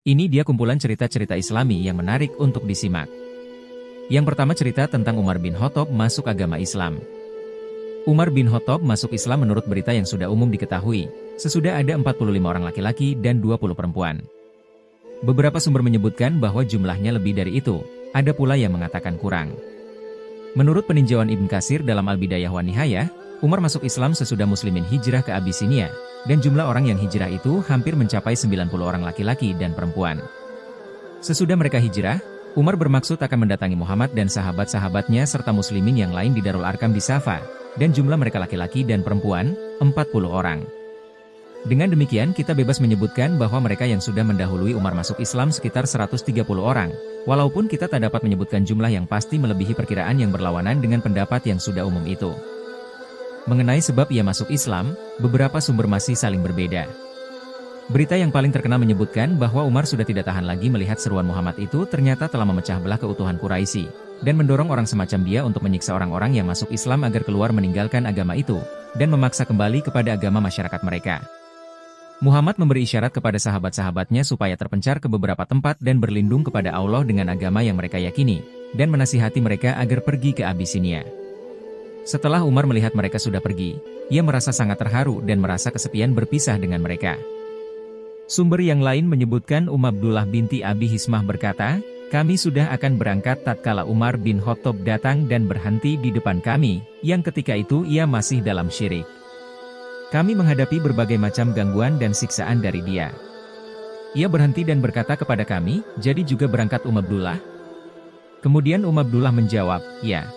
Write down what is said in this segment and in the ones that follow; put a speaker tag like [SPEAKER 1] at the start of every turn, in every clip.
[SPEAKER 1] Ini dia kumpulan cerita-cerita Islami yang menarik untuk disimak. Yang pertama cerita tentang Umar bin Khattab masuk agama Islam. Umar bin Khattab masuk Islam menurut berita yang sudah umum diketahui, sesudah ada 45 orang laki-laki dan 20 perempuan. Beberapa sumber menyebutkan bahwa jumlahnya lebih dari itu, ada pula yang mengatakan kurang. Menurut peninjauan Ibn Katsir dalam Al-Bidayah wa Nihayah, Umar masuk Islam sesudah muslimin hijrah ke Abisinia, dan jumlah orang yang hijrah itu hampir mencapai 90 orang laki-laki dan perempuan. Sesudah mereka hijrah, Umar bermaksud akan mendatangi Muhammad dan sahabat-sahabatnya serta muslimin yang lain di Darul Arkam di Safa, dan jumlah mereka laki-laki dan perempuan, 40 orang. Dengan demikian kita bebas menyebutkan bahwa mereka yang sudah mendahului Umar masuk Islam sekitar 130 orang, walaupun kita tak dapat menyebutkan jumlah yang pasti melebihi perkiraan yang berlawanan dengan pendapat yang sudah umum itu. Mengenai sebab ia masuk Islam, beberapa sumber masih saling berbeda. Berita yang paling terkenal menyebutkan bahwa Umar sudah tidak tahan lagi melihat seruan Muhammad itu ternyata telah memecah belah keutuhan Quraisy, dan mendorong orang semacam dia untuk menyiksa orang-orang yang masuk Islam agar keluar meninggalkan agama itu, dan memaksa kembali kepada agama masyarakat mereka. Muhammad memberi isyarat kepada sahabat-sahabatnya supaya terpencar ke beberapa tempat dan berlindung kepada Allah dengan agama yang mereka yakini, dan menasihati mereka agar pergi ke Abisinia. Setelah Umar melihat mereka sudah pergi, ia merasa sangat terharu dan merasa kesepian berpisah dengan mereka. Sumber yang lain menyebutkan Abdullah binti Abi Hismah berkata, "Kami sudah akan berangkat tatkala Umar bin Khattab datang dan berhenti di depan kami, yang ketika itu ia masih dalam syirik. Kami menghadapi berbagai macam gangguan dan siksaan dari dia. Ia berhenti dan berkata kepada kami, 'Jadi juga berangkat Abdullah?' Kemudian Abdullah menjawab, 'Ya.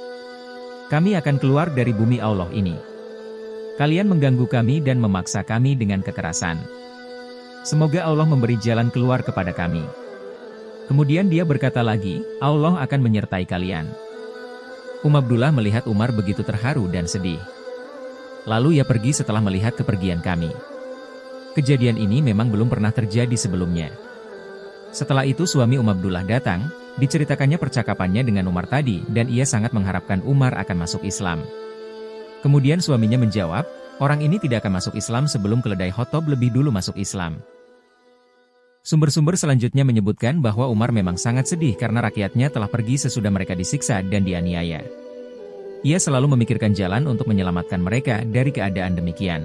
[SPEAKER 1] Kami akan keluar dari bumi Allah ini. Kalian mengganggu kami dan memaksa kami dengan kekerasan. Semoga Allah memberi jalan keluar kepada kami.' Kemudian dia berkata lagi, 'Allah akan menyertai kalian.' Abdullah melihat Umar begitu terharu dan sedih. Lalu ia pergi setelah melihat kepergian kami. Kejadian ini memang belum pernah terjadi sebelumnya. Setelah itu suami Abdullah datang, diceritakannya percakapannya dengan Umar tadi dan ia sangat mengharapkan Umar akan masuk Islam. Kemudian suaminya menjawab, orang ini tidak akan masuk Islam sebelum keledai Khattab lebih dulu masuk Islam. Sumber-sumber selanjutnya menyebutkan bahwa Umar memang sangat sedih karena rakyatnya telah pergi sesudah mereka disiksa dan dianiaya. Ia selalu memikirkan jalan untuk menyelamatkan mereka dari keadaan demikian.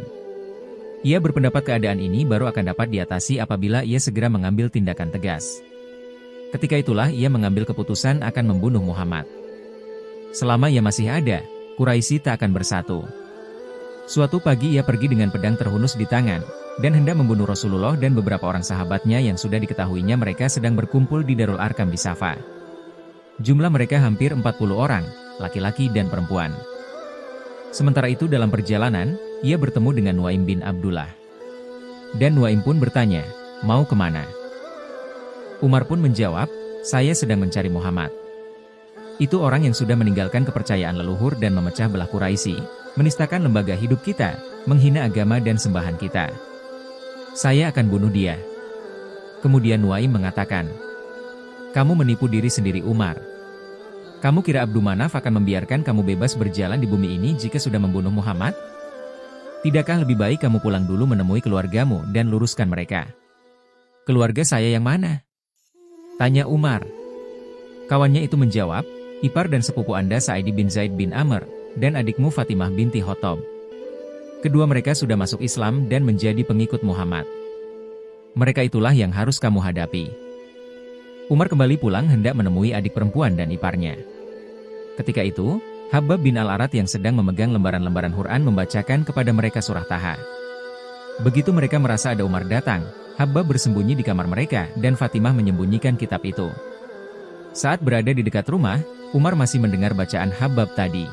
[SPEAKER 1] Ia berpendapat keadaan ini baru akan dapat diatasi apabila ia segera mengambil tindakan tegas. Ketika itulah ia mengambil keputusan akan membunuh Muhammad. Selama ia masih ada, Quraisy tak akan bersatu. Suatu pagi ia pergi dengan pedang terhunus di tangan, dan hendak membunuh Rasulullah dan beberapa orang sahabatnya yang sudah diketahuinya mereka sedang berkumpul di Darul Arkam di Safa. Jumlah mereka hampir 40 orang, laki-laki dan perempuan. Sementara itu dalam perjalanan, ia bertemu dengan Nuaim bin Abdullah. Dan Nuaim pun bertanya, "Mau kemana?" Umar pun menjawab, "Saya sedang mencari Muhammad. Itu orang yang sudah meninggalkan kepercayaan leluhur dan memecah belah Quraisy, menistakan lembaga hidup kita, menghina agama dan sembahan kita. Saya akan bunuh dia." Kemudian Nuaim mengatakan, "Kamu menipu diri sendiri Umar. Kamu kira Abdul Manaf akan membiarkan kamu bebas berjalan di bumi ini jika sudah membunuh Muhammad? Tidakkah lebih baik kamu pulang dulu menemui keluargamu dan luruskan mereka?" "Keluarga saya yang mana?" tanya Umar. Kawannya itu menjawab, "Ipar dan sepupu Anda Sa'id bin Zaid bin Amr, dan adikmu Fatimah binti Khattab. Kedua mereka sudah masuk Islam dan menjadi pengikut Muhammad. Mereka itulah yang harus kamu hadapi." Umar kembali pulang hendak menemui adik perempuan dan iparnya. Ketika itu, Habab bin Al-Arat yang sedang memegang lembaran-lembaran Quran membacakan kepada mereka surah Taha. Begitu mereka merasa ada Umar datang, Habab bersembunyi di kamar mereka dan Fatimah menyembunyikan kitab itu. Saat berada di dekat rumah, Umar masih mendengar bacaan Habab tadi.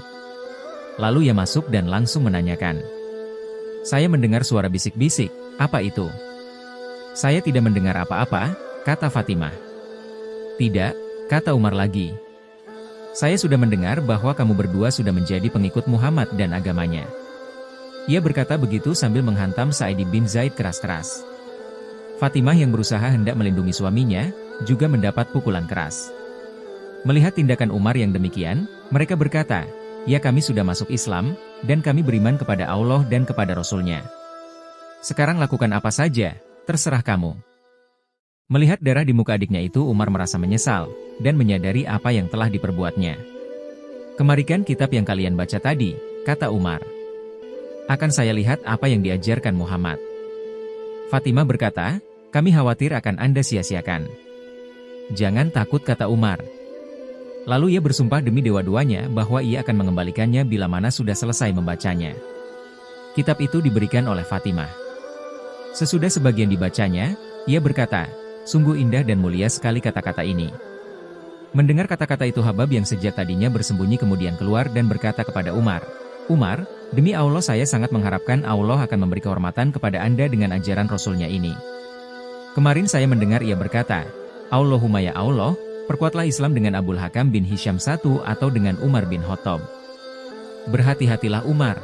[SPEAKER 1] Lalu ia masuk dan langsung menanyakan, "Saya mendengar suara bisik-bisik, apa itu?" "Saya tidak mendengar apa-apa," kata Fatimah. "Tidak," kata Umar lagi. "Saya sudah mendengar bahwa kamu berdua sudah menjadi pengikut Muhammad dan agamanya." Ia berkata begitu sambil menghantam Sa'id bin Zaid keras-keras. Fatimah yang berusaha hendak melindungi suaminya, juga mendapat pukulan keras. Melihat tindakan Umar yang demikian, mereka berkata, "Ya kami sudah masuk Islam, dan kami beriman kepada Allah dan kepada Rasul-Nya. Sekarang lakukan apa saja, terserah kamu." Melihat darah di muka adiknya itu, Umar merasa menyesal, dan menyadari apa yang telah diperbuatnya. "Kemarikan kitab yang kalian baca tadi," kata Umar. "Akan saya lihat apa yang diajarkan Muhammad." Fatimah berkata, "Kami khawatir akan Anda sia-siakan." "Jangan takut," kata Umar. Lalu ia bersumpah demi dewa-duanya bahwa ia akan mengembalikannya bila mana sudah selesai membacanya. Kitab itu diberikan oleh Fatimah. Sesudah sebagian dibacanya, ia berkata, "Sungguh indah dan mulia sekali kata-kata ini." Mendengar kata-kata itu, Habab yang sejak tadinya bersembunyi kemudian keluar dan berkata kepada Umar, "Umar, demi Allah saya sangat mengharapkan Allah akan memberi kehormatan kepada Anda dengan ajaran Rasulnya ini. Kemarin saya mendengar ia berkata, Allahumma ya Allah, perkuatlah Islam dengan Abul Hakam bin Hisham satu atau dengan Umar bin Khattab. Berhati-hatilah Umar."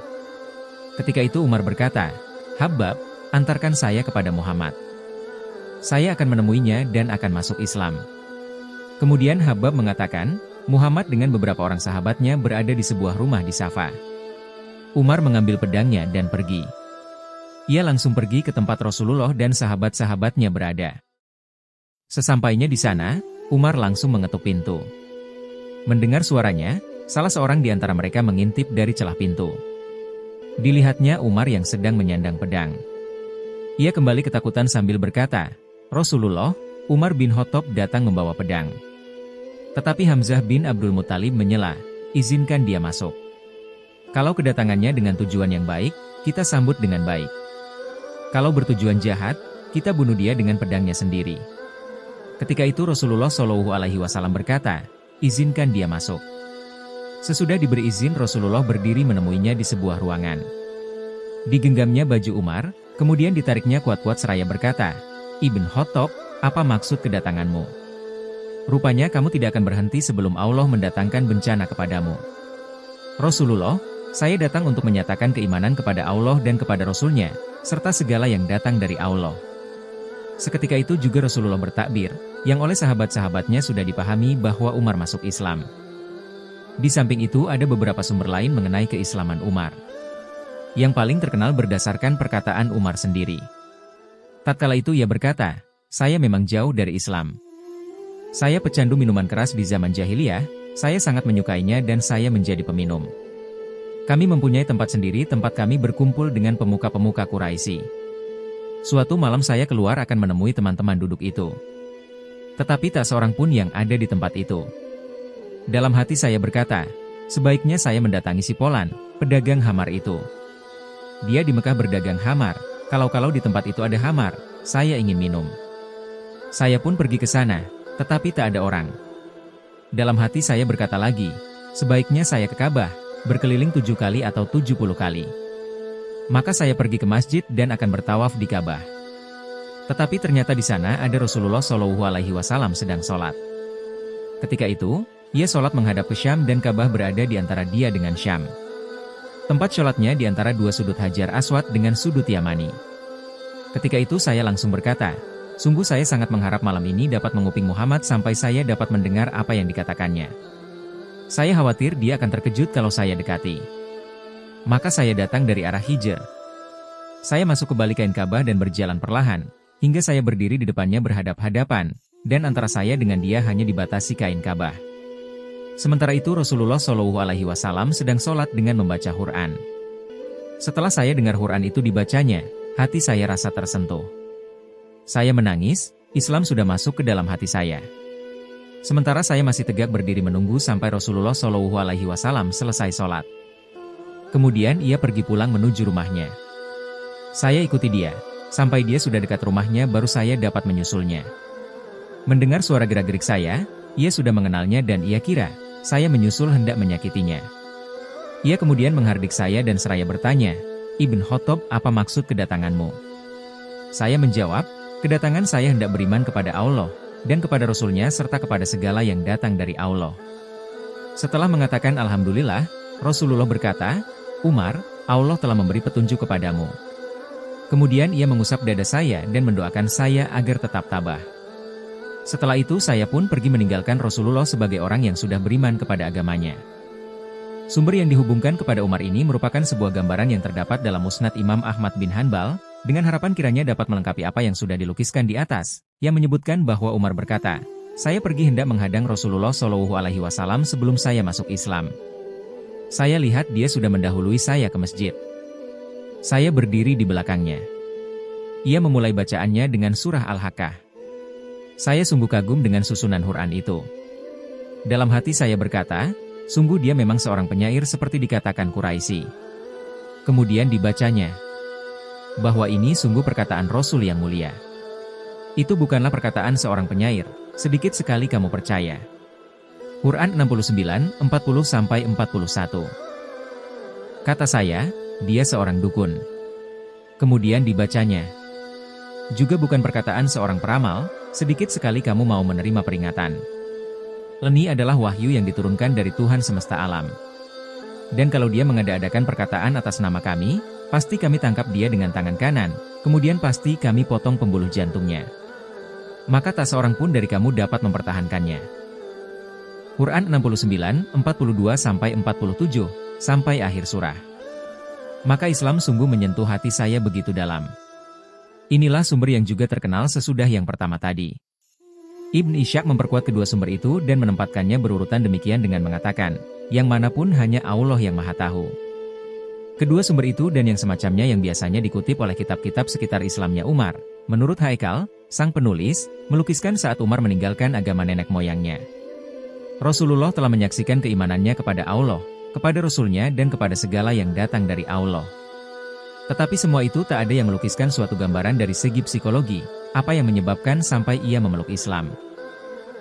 [SPEAKER 1] Ketika itu Umar berkata, "Habab, antarkan saya kepada Muhammad. Saya akan menemuinya dan akan masuk Islam." Kemudian Habab mengatakan, Muhammad dengan beberapa orang sahabatnya berada di sebuah rumah di Safa. Umar mengambil pedangnya dan pergi. Ia langsung pergi ke tempat Rasulullah dan sahabat-sahabatnya berada. Sesampainya di sana, Umar langsung mengetuk pintu. Mendengar suaranya, salah seorang di antara mereka mengintip dari celah pintu. Dilihatnya Umar yang sedang menyandang pedang. Ia kembali ketakutan sambil berkata, "Rasulullah, Umar bin Khattab datang membawa pedang." Tetapi Hamzah bin Abdul Muttalib menyela, "Izinkan dia masuk. Kalau kedatangannya dengan tujuan yang baik, kita sambut dengan baik. Kalau bertujuan jahat, kita bunuh dia dengan pedangnya sendiri." Ketika itu Rasulullah SAW berkata, "Izinkan dia masuk." Sesudah diberi izin, Rasulullah berdiri menemuinya di sebuah ruangan. Digenggamnya baju Umar, kemudian ditariknya kuat-kuat seraya berkata, "Ibn Khattab, apa maksud kedatanganmu? Rupanya kamu tidak akan berhenti sebelum Allah mendatangkan bencana kepadamu." "Rasulullah, saya datang untuk menyatakan keimanan kepada Allah dan kepada Rasul-Nya, serta segala yang datang dari Allah." Seketika itu juga Rasulullah bertakbir, yang oleh sahabat-sahabatnya sudah dipahami bahwa Umar masuk Islam. Di samping itu ada beberapa sumber lain mengenai keislaman Umar. Yang paling terkenal berdasarkan perkataan Umar sendiri. Tatkala itu ia berkata, "Saya memang jauh dari Islam. Saya pecandu minuman keras di zaman jahiliyah, saya sangat menyukainya dan saya menjadi peminum. Kami mempunyai tempat sendiri tempat kami berkumpul dengan pemuka-pemuka Quraisy. Suatu malam saya keluar akan menemui teman-teman duduk itu. Tetapi tak seorang pun yang ada di tempat itu. Dalam hati saya berkata, sebaiknya saya mendatangi si Polan, pedagang hamar itu. Dia di Mekah berdagang hamar, kalau-kalau di tempat itu ada hamar, saya ingin minum. Saya pun pergi ke sana, tetapi tak ada orang. Dalam hati saya berkata lagi, sebaiknya saya ke Ka'bah, berkeliling 7 kali atau 70 kali. Maka saya pergi ke masjid dan akan bertawaf di Ka'bah. Tetapi ternyata di sana ada Rasulullah SAW sedang sholat. Ketika itu, ia sholat menghadap ke Syam dan Ka'bah berada di antara dia dengan Syam. Tempat sholatnya di antara dua sudut Hajar Aswad dengan sudut Yamani. Ketika itu saya langsung berkata, sungguh saya sangat mengharap malam ini dapat menguping Muhammad sampai saya dapat mendengar apa yang dikatakannya. Saya khawatir dia akan terkejut kalau saya dekati. Maka saya datang dari arah Hijr. Saya masuk ke balik kain Ka'bah dan berjalan perlahan, hingga saya berdiri di depannya berhadap-hadapan, dan antara saya dengan dia hanya dibatasi kain Ka'bah. Sementara itu Rasulullah SAW sedang sholat dengan membaca Quran. Setelah saya dengar Quran itu dibacanya, hati saya rasa tersentuh. Saya menangis, Islam sudah masuk ke dalam hati saya. Sementara saya masih tegak berdiri menunggu sampai Rasulullah SAW selesai sholat. Kemudian ia pergi pulang menuju rumahnya. Saya ikuti dia, sampai dia sudah dekat rumahnya baru saya dapat menyusulnya. Mendengar suara gerak-gerik saya, ia sudah mengenalnya dan ia kira saya menyusul hendak menyakitinya. Ia kemudian menghardik saya dan seraya bertanya, "Ibn Khattab, apa maksud kedatanganmu?" Saya menjawab, "Kedatangan saya hendak beriman kepada Allah, dan kepada Rasul-Nya serta kepada segala yang datang dari Allah." Setelah mengatakan Alhamdulillah, Rasulullah berkata, "Umar, Allah telah memberi petunjuk kepadamu." Kemudian ia mengusap dada saya dan mendoakan saya agar tetap tabah. Setelah itu saya pun pergi meninggalkan Rasulullah sebagai orang yang sudah beriman kepada agamanya. Sumber yang dihubungkan kepada Umar ini merupakan sebuah gambaran yang terdapat dalam Musnad Imam Ahmad bin Hanbal, dengan harapan kiranya dapat melengkapi apa yang sudah dilukiskan di atas. yang menyebutkan bahwa Umar berkata, "Saya pergi hendak menghadang Rasulullah Shallallahu Alaihi Wasallam sebelum saya masuk Islam. Saya lihat dia sudah mendahului saya ke masjid. Saya berdiri di belakangnya. Ia memulai bacaannya dengan surah Al-Haqqah. Saya sungguh kagum dengan susunan Quran itu. Dalam hati saya berkata, sungguh dia memang seorang penyair seperti dikatakan Quraisy." Kemudian dibacanya, bahwa ini sungguh perkataan Rasul yang mulia. Itu bukanlah perkataan seorang penyair, sedikit sekali kamu percaya. Quran 69, 40-41. Kata saya, dia seorang dukun. Kemudian dibacanya. Juga bukan perkataan seorang peramal, sedikit sekali kamu mau menerima peringatan. Ini adalah wahyu yang diturunkan dari Tuhan semesta alam. Dan kalau dia mengada-adakan perkataan atas nama kami, pasti kami tangkap dia dengan tangan kanan, kemudian pasti kami potong pembuluh jantungnya. Maka tak seorang pun dari kamu dapat mempertahankannya. Quran 69, 42-47, sampai akhir surah. Maka Islam sungguh menyentuh hati saya begitu dalam. Inilah sumber yang juga terkenal sesudah yang pertama tadi. Ibn Ishaq memperkuat kedua sumber itu dan menempatkannya berurutan demikian dengan mengatakan, yang manapun hanya Allah yang Maha Tahu. Kedua sumber itu dan yang semacamnya yang biasanya dikutip oleh kitab-kitab sekitar Islamnya Umar, menurut Haikal, sang penulis, melukiskan saat Umar meninggalkan agama nenek moyangnya. Rasulullah telah menyaksikan keimanannya kepada Allah, kepada Rasulnya dan kepada segala yang datang dari Allah. Tetapi semua itu tak ada yang melukiskan suatu gambaran dari segi psikologi, apa yang menyebabkan sampai ia memeluk Islam.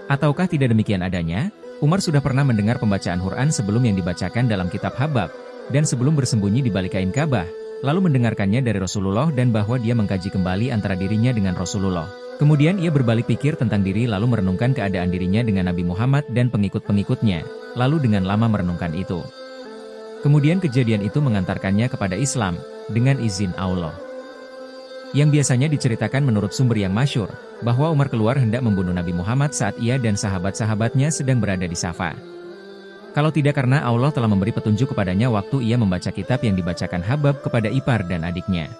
[SPEAKER 1] Ataukah tidak demikian adanya? Umar sudah pernah mendengar pembacaan Quran sebelum yang dibacakan dalam kitab Habab, dan sebelum bersembunyi di balik kain Ka'bah, lalu mendengarkannya dari Rasulullah dan bahwa dia mengkaji kembali antara dirinya dengan Rasulullah. Kemudian ia berbalik pikir tentang diri lalu merenungkan keadaan dirinya dengan Nabi Muhammad dan pengikut-pengikutnya, lalu dengan lama merenungkan itu. Kemudian kejadian itu mengantarkannya kepada Islam, dengan izin Allah. Yang biasanya diceritakan menurut sumber yang masyhur, bahwa Umar keluar hendak membunuh Nabi Muhammad saat ia dan sahabat-sahabatnya sedang berada di Safa. Kalau tidak karena Allah telah memberi petunjuk kepadanya waktu ia membaca kitab yang dibacakan Habab kepada ipar dan adiknya.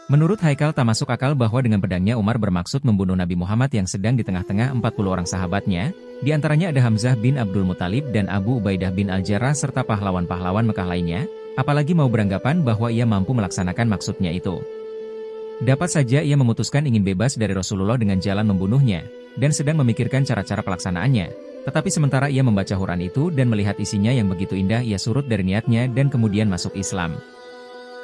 [SPEAKER 1] Menurut Haikal tak masuk akal bahwa dengan pedangnya Umar bermaksud membunuh Nabi Muhammad yang sedang di tengah-tengah 40 orang sahabatnya, di antaranya ada Hamzah bin Abdul Muthalib dan Abu Ubaidah bin Al-Jarrah serta pahlawan-pahlawan Mekah lainnya, apalagi mau beranggapan bahwa ia mampu melaksanakan maksudnya itu. Dapat saja ia memutuskan ingin bebas dari Rasulullah dengan jalan membunuhnya, dan sedang memikirkan cara-cara pelaksanaannya, tetapi sementara ia membaca Quran itu dan melihat isinya yang begitu indah ia surut dari niatnya dan kemudian masuk Islam.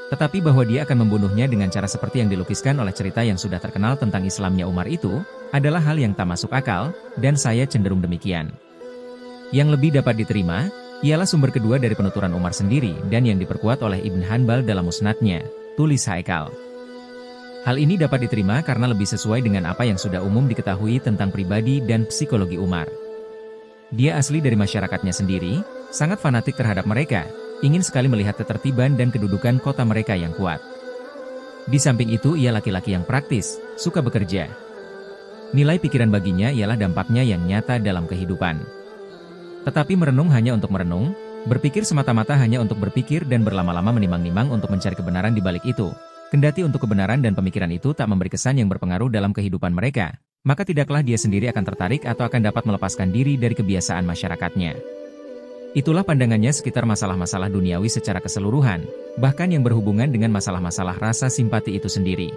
[SPEAKER 1] Tetapi bahwa dia akan membunuhnya dengan cara seperti yang dilukiskan oleh cerita yang sudah terkenal tentang Islamnya Umar itu, adalah hal yang tak masuk akal, dan saya cenderung demikian. Yang lebih dapat diterima, ialah sumber kedua dari penuturan Umar sendiri dan yang diperkuat oleh Ibn Hanbal dalam musnadnya, tulis Haikal. Hal ini dapat diterima karena lebih sesuai dengan apa yang sudah umum diketahui tentang pribadi dan psikologi Umar. Dia asli dari masyarakatnya sendiri, sangat fanatik terhadap mereka, ingin sekali melihat ketertiban dan kedudukan kota mereka yang kuat. Di samping itu ia laki-laki yang praktis, suka bekerja. Nilai pikiran baginya ialah dampaknya yang nyata dalam kehidupan. Tetapi merenung hanya untuk merenung, berpikir semata-mata hanya untuk berpikir dan berlama-lama menimang-nimang untuk mencari kebenaran di balik itu. Kendati untuk kebenaran dan pemikiran itu tak memberi kesan yang berpengaruh dalam kehidupan mereka, maka tidaklah dia sendiri akan tertarik atau akan dapat melepaskan diri dari kebiasaan masyarakatnya. Itulah pandangannya sekitar masalah-masalah duniawi secara keseluruhan, bahkan yang berhubungan dengan masalah-masalah rasa simpati itu sendiri.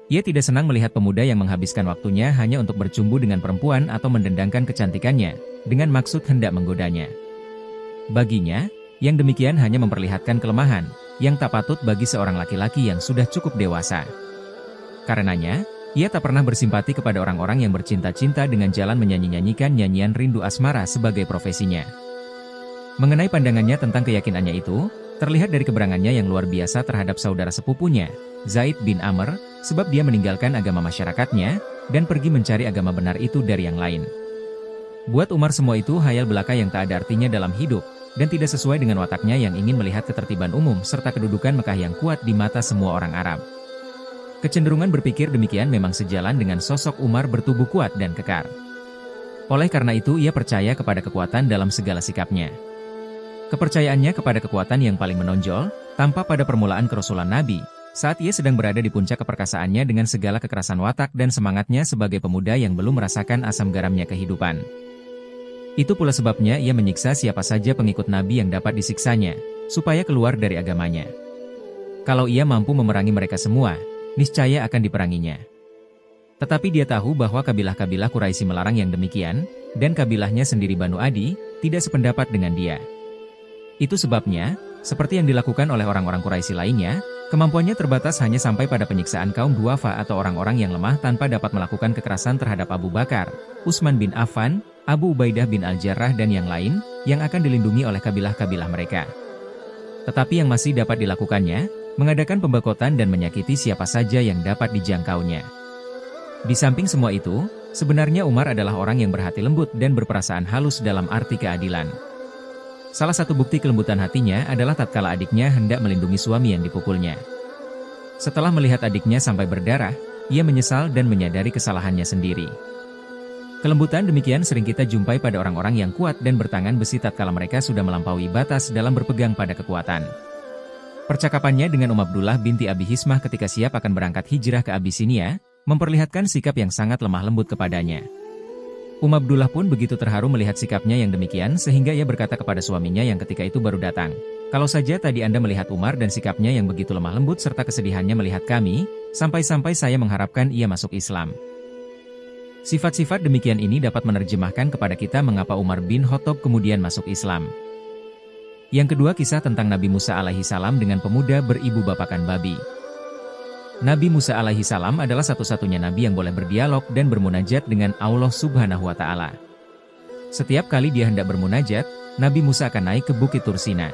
[SPEAKER 1] Ia tidak senang melihat pemuda yang menghabiskan waktunya hanya untuk bercumbu dengan perempuan atau mendendangkan kecantikannya, dengan maksud hendak menggodanya. Baginya, yang demikian hanya memperlihatkan kelemahan, yang tak patut bagi seorang laki-laki yang sudah cukup dewasa. Karenanya, ia tak pernah bersimpati kepada orang-orang yang bercinta-cinta dengan jalan menyanyi-nyanyikan nyanyian rindu asmara sebagai profesinya. Mengenai pandangannya tentang keyakinannya itu, terlihat dari keberangannya yang luar biasa terhadap saudara sepupunya, Zaid bin Amr, sebab dia meninggalkan agama masyarakatnya, dan pergi mencari agama benar itu dari yang lain. Buat Umar semua itu hayal belaka yang tak ada artinya dalam hidup, dan tidak sesuai dengan wataknya yang ingin melihat ketertiban umum serta kedudukan Mekah yang kuat di mata semua orang Arab. Kecenderungan berpikir demikian memang sejalan dengan sosok Umar bertubuh kuat dan kekar. Oleh karena itu ia percaya kepada kekuatan dalam segala sikapnya. Kepercayaannya kepada kekuatan yang paling menonjol, tampak pada permulaan kerasulan Nabi, Saat ia sedang berada di puncak keperkasaannya dengan segala kekerasan watak dan semangatnya sebagai pemuda yang belum merasakan asam garamnya kehidupan. Itu pula sebabnya ia menyiksa siapa saja pengikut Nabi yang dapat disiksanya, supaya keluar dari agamanya. Kalau ia mampu memerangi mereka semua, niscaya akan diperanginya. Tetapi dia tahu bahwa kabilah-kabilah Quraisy melarang yang demikian, dan kabilahnya sendiri Banu Adi, tidak sependapat dengan dia. Itu sebabnya, seperti yang dilakukan oleh orang-orang Quraisy lainnya, kemampuannya terbatas hanya sampai pada penyiksaan kaum duafa atau orang-orang yang lemah tanpa dapat melakukan kekerasan terhadap Abu Bakar, Utsman bin Affan, Abu Ubaidah bin Al-Jarrah dan yang lain, yang akan dilindungi oleh kabilah-kabilah mereka. Tetapi yang masih dapat dilakukannya, mengadakan pembakotan dan menyakiti siapa saja yang dapat dijangkaunya. Di samping semua itu, sebenarnya Umar adalah orang yang berhati lembut dan berperasaan halus dalam arti keadilan. Salah satu bukti kelembutan hatinya adalah tatkala adiknya hendak melindungi suami yang dipukulnya. Setelah melihat adiknya sampai berdarah, ia menyesal dan menyadari kesalahannya sendiri. Kelembutan demikian sering kita jumpai pada orang-orang yang kuat dan bertangan besi tatkala mereka sudah melampaui batas dalam berpegang pada kekuatan. Percakapannya dengan Abdullah binti Abi Hismah ketika siap akan berangkat hijrah ke Abisinia, memperlihatkan sikap yang sangat lemah lembut kepadanya. Abdullah pun begitu terharu melihat sikapnya yang demikian sehingga ia berkata kepada suaminya yang ketika itu baru datang, "Kalau saja tadi Anda melihat Umar dan sikapnya yang begitu lemah lembut serta kesedihannya melihat kami, sampai-sampai saya mengharapkan ia masuk Islam." Sifat-sifat demikian ini dapat menerjemahkan kepada kita mengapa Umar bin Khattab kemudian masuk Islam. Yang kedua, kisah tentang Nabi Musa alaihi salam dengan pemuda beribu bapakan babi. Nabi Musa alaihi salam adalah satu-satunya nabi yang boleh berdialog dan bermunajat dengan Allah Subhanahu wa Ta'ala. Setiap kali dia hendak bermunajat, Nabi Musa akan naik ke Bukit Tursina.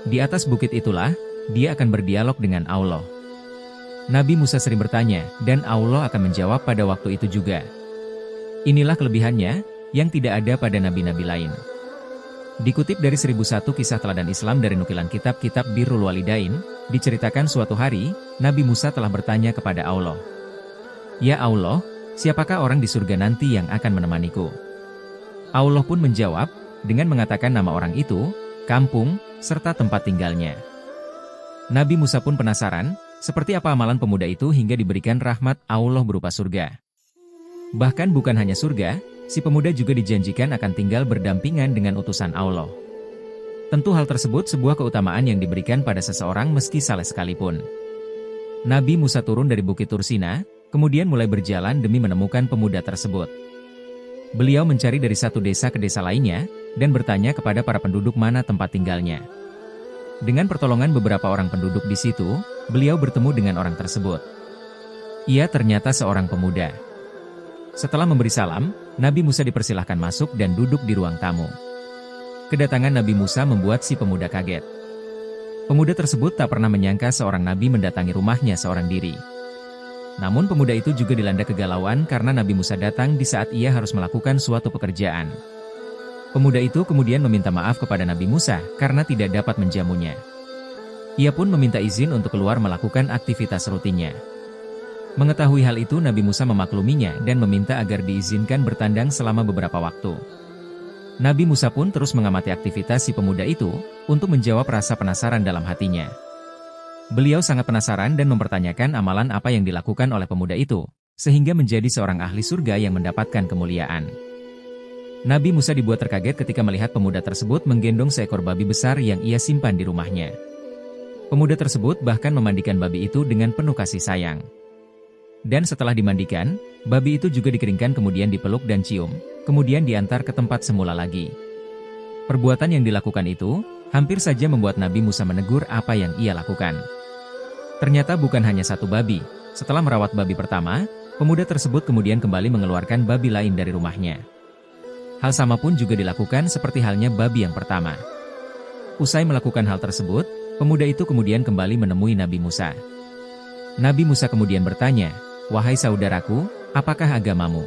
[SPEAKER 1] Di atas bukit itulah, dia akan berdialog dengan Allah. Nabi Musa sering bertanya, dan Allah akan menjawab pada waktu itu juga. Inilah kelebihannya, yang tidak ada pada nabi-nabi lain. Dikutip dari 1001 kisah teladan Islam dari nukilan kitab-kitab Birrul Walidain, diceritakan suatu hari, Nabi Musa telah bertanya kepada Allah. "Ya Allah, siapakah orang di surga nanti yang akan menemaniku?" Allah pun menjawab, dengan mengatakan nama orang itu, kampung, serta tempat tinggalnya. Nabi Musa pun penasaran, seperti apa amalan pemuda itu hingga diberikan rahmat Allah berupa surga. Bahkan bukan hanya surga, si pemuda juga dijanjikan akan tinggal berdampingan dengan utusan Allah. Tentu hal tersebut sebuah keutamaan yang diberikan pada seseorang meski saleh sekalipun. Nabi Musa turun dari Bukit Tursina, kemudian mulai berjalan demi menemukan pemuda tersebut. Beliau mencari dari satu desa ke desa lainnya, dan bertanya kepada para penduduk mana tempat tinggalnya. Dengan pertolongan beberapa orang penduduk di situ, beliau bertemu dengan orang tersebut. Ia ternyata seorang pemuda. Setelah memberi salam, Nabi Musa dipersilahkan masuk dan duduk di ruang tamu. Kedatangan Nabi Musa membuat si pemuda kaget. Pemuda tersebut tak pernah menyangka seorang nabi mendatangi rumahnya seorang diri. Namun pemuda itu juga dilanda kegalauan karena Nabi Musa datang di saat ia harus melakukan suatu pekerjaan. Pemuda itu kemudian meminta maaf kepada Nabi Musa karena tidak dapat menjamunya. Ia pun meminta izin untuk keluar melakukan aktivitas rutinnya. Mengetahui hal itu, Nabi Musa memakluminya dan meminta agar diizinkan bertandang selama beberapa waktu. Nabi Musa pun terus mengamati aktivitas si pemuda itu, untuk menjawab rasa penasaran dalam hatinya. Beliau sangat penasaran dan mempertanyakan amalan apa yang dilakukan oleh pemuda itu, sehingga menjadi seorang ahli surga yang mendapatkan kemuliaan. Nabi Musa dibuat terkaget ketika melihat pemuda tersebut menggendong seekor babi besar yang ia simpan di rumahnya. Pemuda tersebut bahkan memandikan babi itu dengan penuh kasih sayang. Dan setelah dimandikan, babi itu juga dikeringkan kemudian dipeluk dan cium, kemudian diantar ke tempat semula lagi. Perbuatan yang dilakukan itu, hampir saja membuat Nabi Musa menegur apa yang ia lakukan. Ternyata bukan hanya satu babi. Setelah merawat babi pertama, pemuda tersebut kemudian kembali mengeluarkan babi lain dari rumahnya. Hal sama pun juga dilakukan seperti halnya babi yang pertama. Usai melakukan hal tersebut, pemuda itu kemudian kembali menemui Nabi Musa. Nabi Musa kemudian bertanya, "Wahai saudaraku, apakah agamamu?"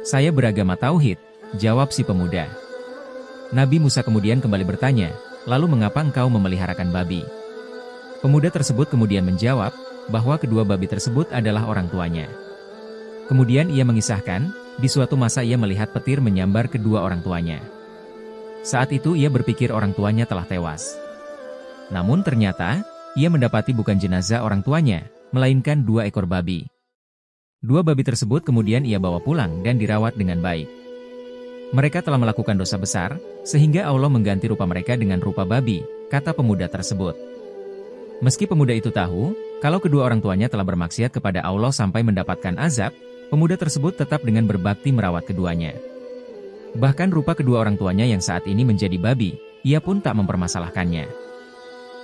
[SPEAKER 1] "Saya beragama Tauhid," jawab si pemuda. Nabi Musa kemudian kembali bertanya, "Lalu mengapa engkau memeliharakan babi?" Pemuda tersebut kemudian menjawab, bahwa kedua babi tersebut adalah orang tuanya. Kemudian ia mengisahkan, di suatu masa ia melihat petir menyambar kedua orang tuanya. Saat itu ia berpikir orang tuanya telah tewas. Namun ternyata, ia mendapati bukan jenazah orang tuanya, melainkan 2 ekor babi. 2 babi tersebut kemudian ia bawa pulang dan dirawat dengan baik. Mereka telah melakukan dosa besar, sehingga Allah mengganti rupa mereka dengan rupa babi, kata pemuda tersebut. Meski pemuda itu tahu, kalau kedua orang tuanya telah bermaksiat kepada Allah sampai mendapatkan azab, pemuda tersebut tetap dengan berbakti merawat keduanya. Bahkan rupa kedua orang tuanya yang saat ini menjadi babi, ia pun tak mempermasalahkannya.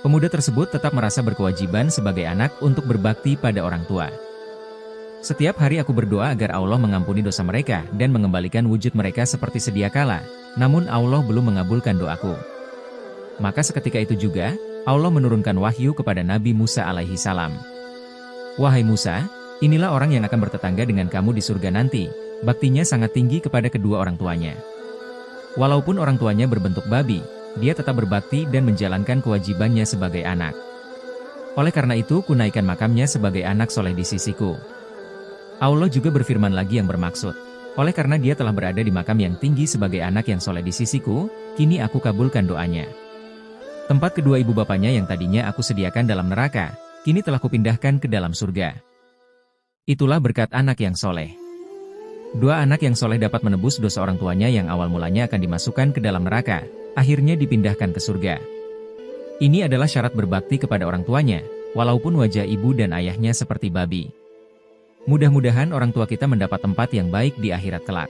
[SPEAKER 1] Pemuda tersebut tetap merasa berkewajiban sebagai anak untuk berbakti pada orang tua. Setiap hari aku berdoa agar Allah mengampuni dosa mereka dan mengembalikan wujud mereka seperti sedia kala, namun Allah belum mengabulkan doaku. Maka seketika itu juga, Allah menurunkan wahyu kepada Nabi Musa alaihi salam. Wahai Musa, inilah orang yang akan bertetangga dengan kamu di surga nanti, baktinya sangat tinggi kepada kedua orang tuanya. Walaupun orang tuanya berbentuk babi, dia tetap berbakti dan menjalankan kewajibannya sebagai anak. Oleh karena itu, kunaikkan makamnya sebagai anak soleh di sisiku. Allah juga berfirman lagi yang bermaksud, oleh karena dia telah berada di makam yang tinggi sebagai anak yang soleh di sisiku, kini aku kabulkan doanya. Tempat kedua ibu bapaknya yang tadinya aku sediakan dalam neraka, kini telah kupindahkan ke dalam surga. Itulah berkat anak yang soleh. 2 anak yang soleh dapat menebus dosa orang tuanya yang awal mulanya akan dimasukkan ke dalam neraka, akhirnya dipindahkan ke surga. Ini adalah syarat berbakti kepada orang tuanya, walaupun wajah ibu dan ayahnya seperti babi. Mudah-mudahan orang tua kita mendapat tempat yang baik di akhirat kelak.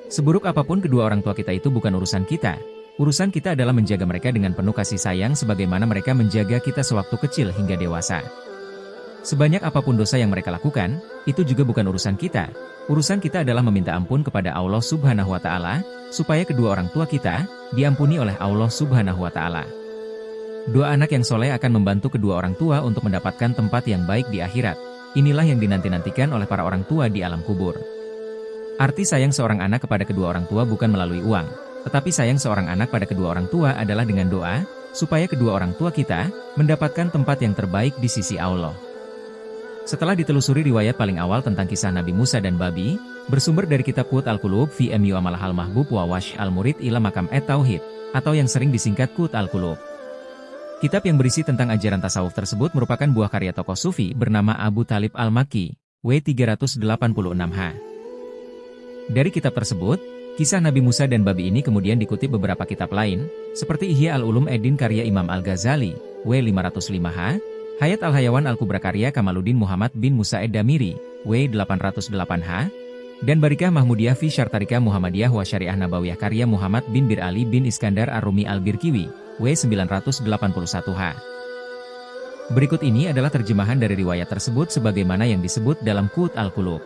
[SPEAKER 1] Seburuk apapun kedua orang tua kita itu bukan urusan kita. Urusan kita adalah menjaga mereka dengan penuh kasih sayang sebagaimana mereka menjaga kita sewaktu kecil hingga dewasa. Sebanyak apapun dosa yang mereka lakukan, itu juga bukan urusan kita. Urusan kita adalah meminta ampun kepada Allah Subhanahu wa Ta'ala, supaya kedua orang tua kita diampuni oleh Allah Subhanahu wa Ta'ala. 2 anak yang soleh akan membantu kedua orang tua untuk mendapatkan tempat yang baik di akhirat. Inilah yang dinanti-nantikan oleh para orang tua di alam kubur. Arti sayang seorang anak kepada kedua orang tua bukan melalui uang, tetapi sayang seorang anak pada kedua orang tua adalah dengan doa, supaya kedua orang tua kita mendapatkan tempat yang terbaik di sisi Allah. Setelah ditelusuri riwayat paling awal tentang kisah Nabi Musa dan babi, bersumber dari kitab Qut al-Qulub fi Mu'amalah al-Mahbub wa Wash al-Murid ila Makam et-Tauhid, atau yang sering disingkat Qut al-Qulub. Kitab yang berisi tentang ajaran tasawuf tersebut merupakan buah karya tokoh sufi bernama Abu Talib al-Makki, W386H. Dari kitab tersebut, kisah Nabi Musa dan babi ini kemudian dikutip beberapa kitab lain, seperti Ihya al-Ulum Eddin karya Imam al-Ghazali, W505H, Hayat al-Hayawan al-Kubra karya Kamaluddin Muhammad bin Musa ed-Damiri, W808H, dan Barikah Mahmudiyah fi Syartarika Muhammadiyah wa Syariah Nabawiyah karya Muhammad bin Bir Ali bin Iskandar Ar-Rumi al-Birkiwi, W981H. Berikut ini adalah terjemahan dari riwayat tersebut sebagaimana yang disebut dalam Qut al-Qulub.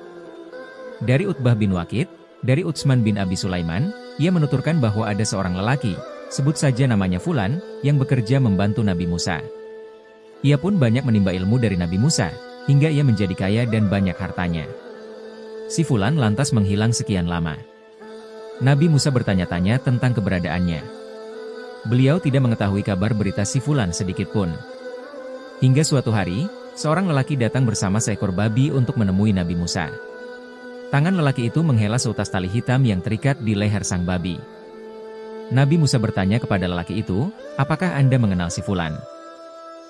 [SPEAKER 1] Dari Utbah bin Waqid, dari Utsman bin Abi Sulaiman, ia menuturkan bahwa ada seorang lelaki, sebut saja namanya Fulan, yang bekerja membantu Nabi Musa. Ia pun banyak menimba ilmu dari Nabi Musa, hingga ia menjadi kaya dan banyak hartanya. Si Fulan lantas menghilang sekian lama. Nabi Musa bertanya-tanya tentang keberadaannya. Beliau tidak mengetahui kabar berita si Fulan sedikit pun. Hingga suatu hari, seorang lelaki datang bersama seekor babi untuk menemui Nabi Musa. Tangan lelaki itu menghela seutas tali hitam yang terikat di leher sang babi. Nabi Musa bertanya kepada lelaki itu, "Apakah Anda mengenal si Fulan?"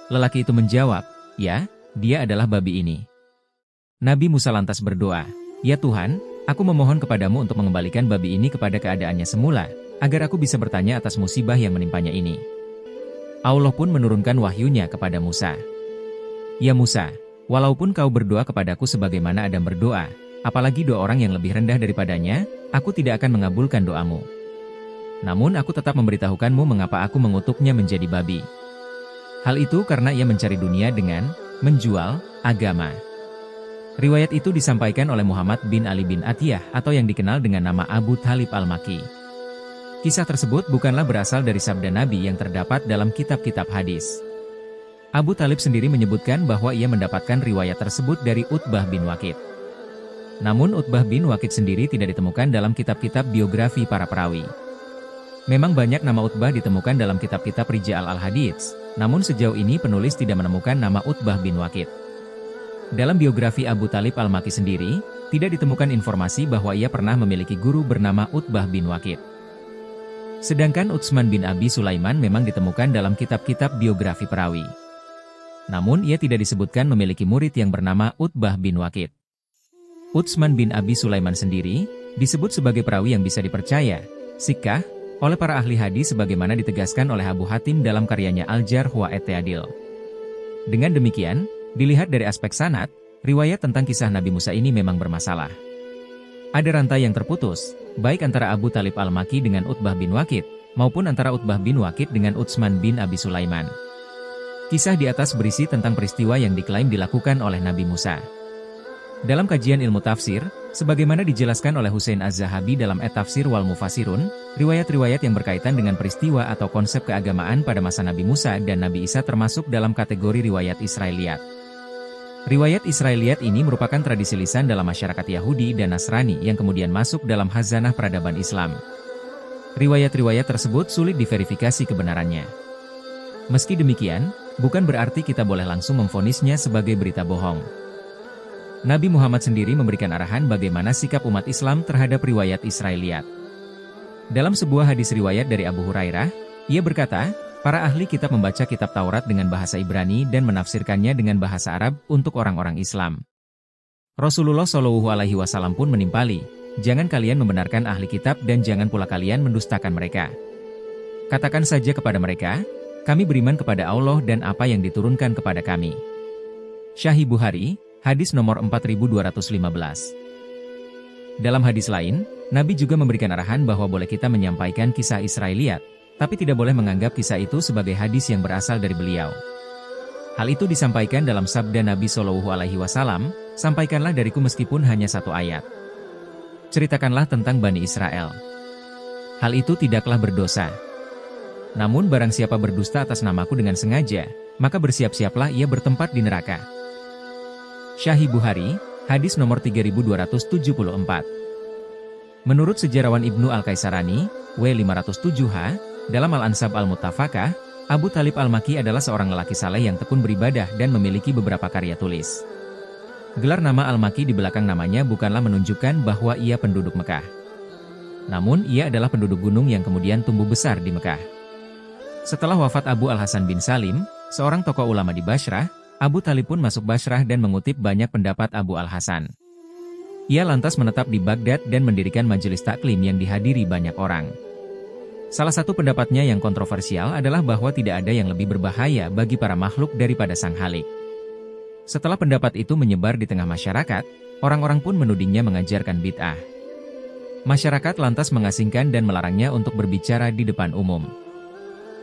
[SPEAKER 1] Lelaki itu menjawab, "Ya, dia adalah babi ini." Nabi Musa lantas berdoa, "Ya Tuhan, aku memohon kepadamu untuk mengembalikan babi ini kepada keadaannya semula, agar aku bisa bertanya atas musibah yang menimpanya ini." Allah pun menurunkan wahyunya kepada Musa. "Ya Musa, walaupun kau berdoa kepadaku sebagaimana Adam berdoa, apalagi 2 orang yang lebih rendah daripadanya, aku tidak akan mengabulkan doamu. Namun aku tetap memberitahukanmu mengapa aku mengutuknya menjadi babi. Hal itu karena ia mencari dunia dengan menjual agama." Riwayat itu disampaikan oleh Muhammad bin Ali bin Atiyah atau yang dikenal dengan nama Abu Talib al-Makki. Kisah tersebut bukanlah berasal dari sabda Nabi yang terdapat dalam kitab-kitab hadis. Abu Talib sendiri menyebutkan bahwa ia mendapatkan riwayat tersebut dari Utbah bin Waqid. Namun Utbah bin Waqid sendiri tidak ditemukan dalam kitab-kitab biografi para perawi. Memang banyak nama Utbah ditemukan dalam kitab-kitab Rijal al-Hadits, namun sejauh ini penulis tidak menemukan nama Utbah bin Waqid. Dalam biografi Abu Talib al-Makki sendiri, tidak ditemukan informasi bahwa ia pernah memiliki guru bernama Utbah bin Waqid. Sedangkan Utsman bin Abi Sulaiman memang ditemukan dalam kitab-kitab biografi perawi. Namun ia tidak disebutkan memiliki murid yang bernama Utbah bin Waqid. Utsman bin Abi Sulaiman sendiri disebut sebagai perawi yang bisa dipercaya, Sikkah, oleh para ahli hadis sebagaimana ditegaskan oleh Abu Hatim dalam karyanya Al-Jarh wa at-Ta'dil. Dengan demikian, dilihat dari aspek sanad, riwayat tentang kisah Nabi Musa ini memang bermasalah. Ada rantai yang terputus, baik antara Abu Talib Al-Maki dengan Utbah bin Waqid, maupun antara Utbah bin Waqid dengan Utsman bin Abi Sulaiman. Kisah di atas berisi tentang peristiwa yang diklaim dilakukan oleh Nabi Musa. Dalam kajian ilmu tafsir, sebagaimana dijelaskan oleh Husain Az-Zahabi dalam At-Tafsir wal Mufassirun, riwayat-riwayat yang berkaitan dengan peristiwa atau konsep keagamaan pada masa Nabi Musa dan Nabi Isa termasuk dalam kategori riwayat Israiliyat. Riwayat Israiliyat ini merupakan tradisi lisan dalam masyarakat Yahudi dan Nasrani yang kemudian masuk dalam khazanah peradaban Islam. Riwayat-riwayat tersebut sulit diverifikasi kebenarannya. Meski demikian, bukan berarti kita boleh langsung memvonisnya sebagai berita bohong. Nabi Muhammad sendiri memberikan arahan bagaimana sikap umat Islam terhadap riwayat Israiliyat. Dalam sebuah hadis riwayat dari Abu Hurairah, ia berkata, para ahli kitab membaca kitab Taurat dengan bahasa Ibrani dan menafsirkannya dengan bahasa Arab untuk orang-orang Islam. Rasulullah SAW pun menimpali, jangan kalian membenarkan ahli kitab dan jangan pula kalian mendustakan mereka. Katakan saja kepada mereka, kami beriman kepada Allah dan apa yang diturunkan kepada kami. Sahih Bukhari, hadis nomor 4215. Dalam hadis lain, Nabi juga memberikan arahan bahwa boleh kita menyampaikan kisah Israiliyat, tapi tidak boleh menganggap kisah itu sebagai hadis yang berasal dari beliau. Hal itu disampaikan dalam sabda Nabi SAW, sampaikanlah dariku meskipun hanya satu ayat. Ceritakanlah tentang Bani Israel. Hal itu tidaklah berdosa. Namun barang siapa berdusta atas namaku dengan sengaja, maka bersiap-siaplah ia bertempat di neraka. Sahih Bukhari, hadis nomor 3274. Menurut sejarawan Ibnu Al-Kaisarani, W507H, dalam Al-Ansab Al-Muttafaqah, Abu Talib Al-Maki adalah seorang lelaki saleh yang tekun beribadah dan memiliki beberapa karya tulis. Gelar nama Al-Maki di belakang namanya bukanlah menunjukkan bahwa ia penduduk Mekah. Namun ia adalah penduduk gunung yang kemudian tumbuh besar di Mekah. Setelah wafat Abu Al-Hasan bin Salim, seorang tokoh ulama di Bashrah, Abu Talib pun masuk Bashrah dan mengutip banyak pendapat Abu Al-Hasan. Ia lantas menetap di Baghdad dan mendirikan majelis taklim yang dihadiri banyak orang. Salah satu pendapatnya yang kontroversial adalah bahwa tidak ada yang lebih berbahaya bagi para makhluk daripada Sang Khalik. Setelah pendapat itu menyebar di tengah masyarakat, orang-orang pun menudingnya mengajarkan bid'ah. Masyarakat lantas mengasingkan dan melarangnya untuk berbicara di depan umum.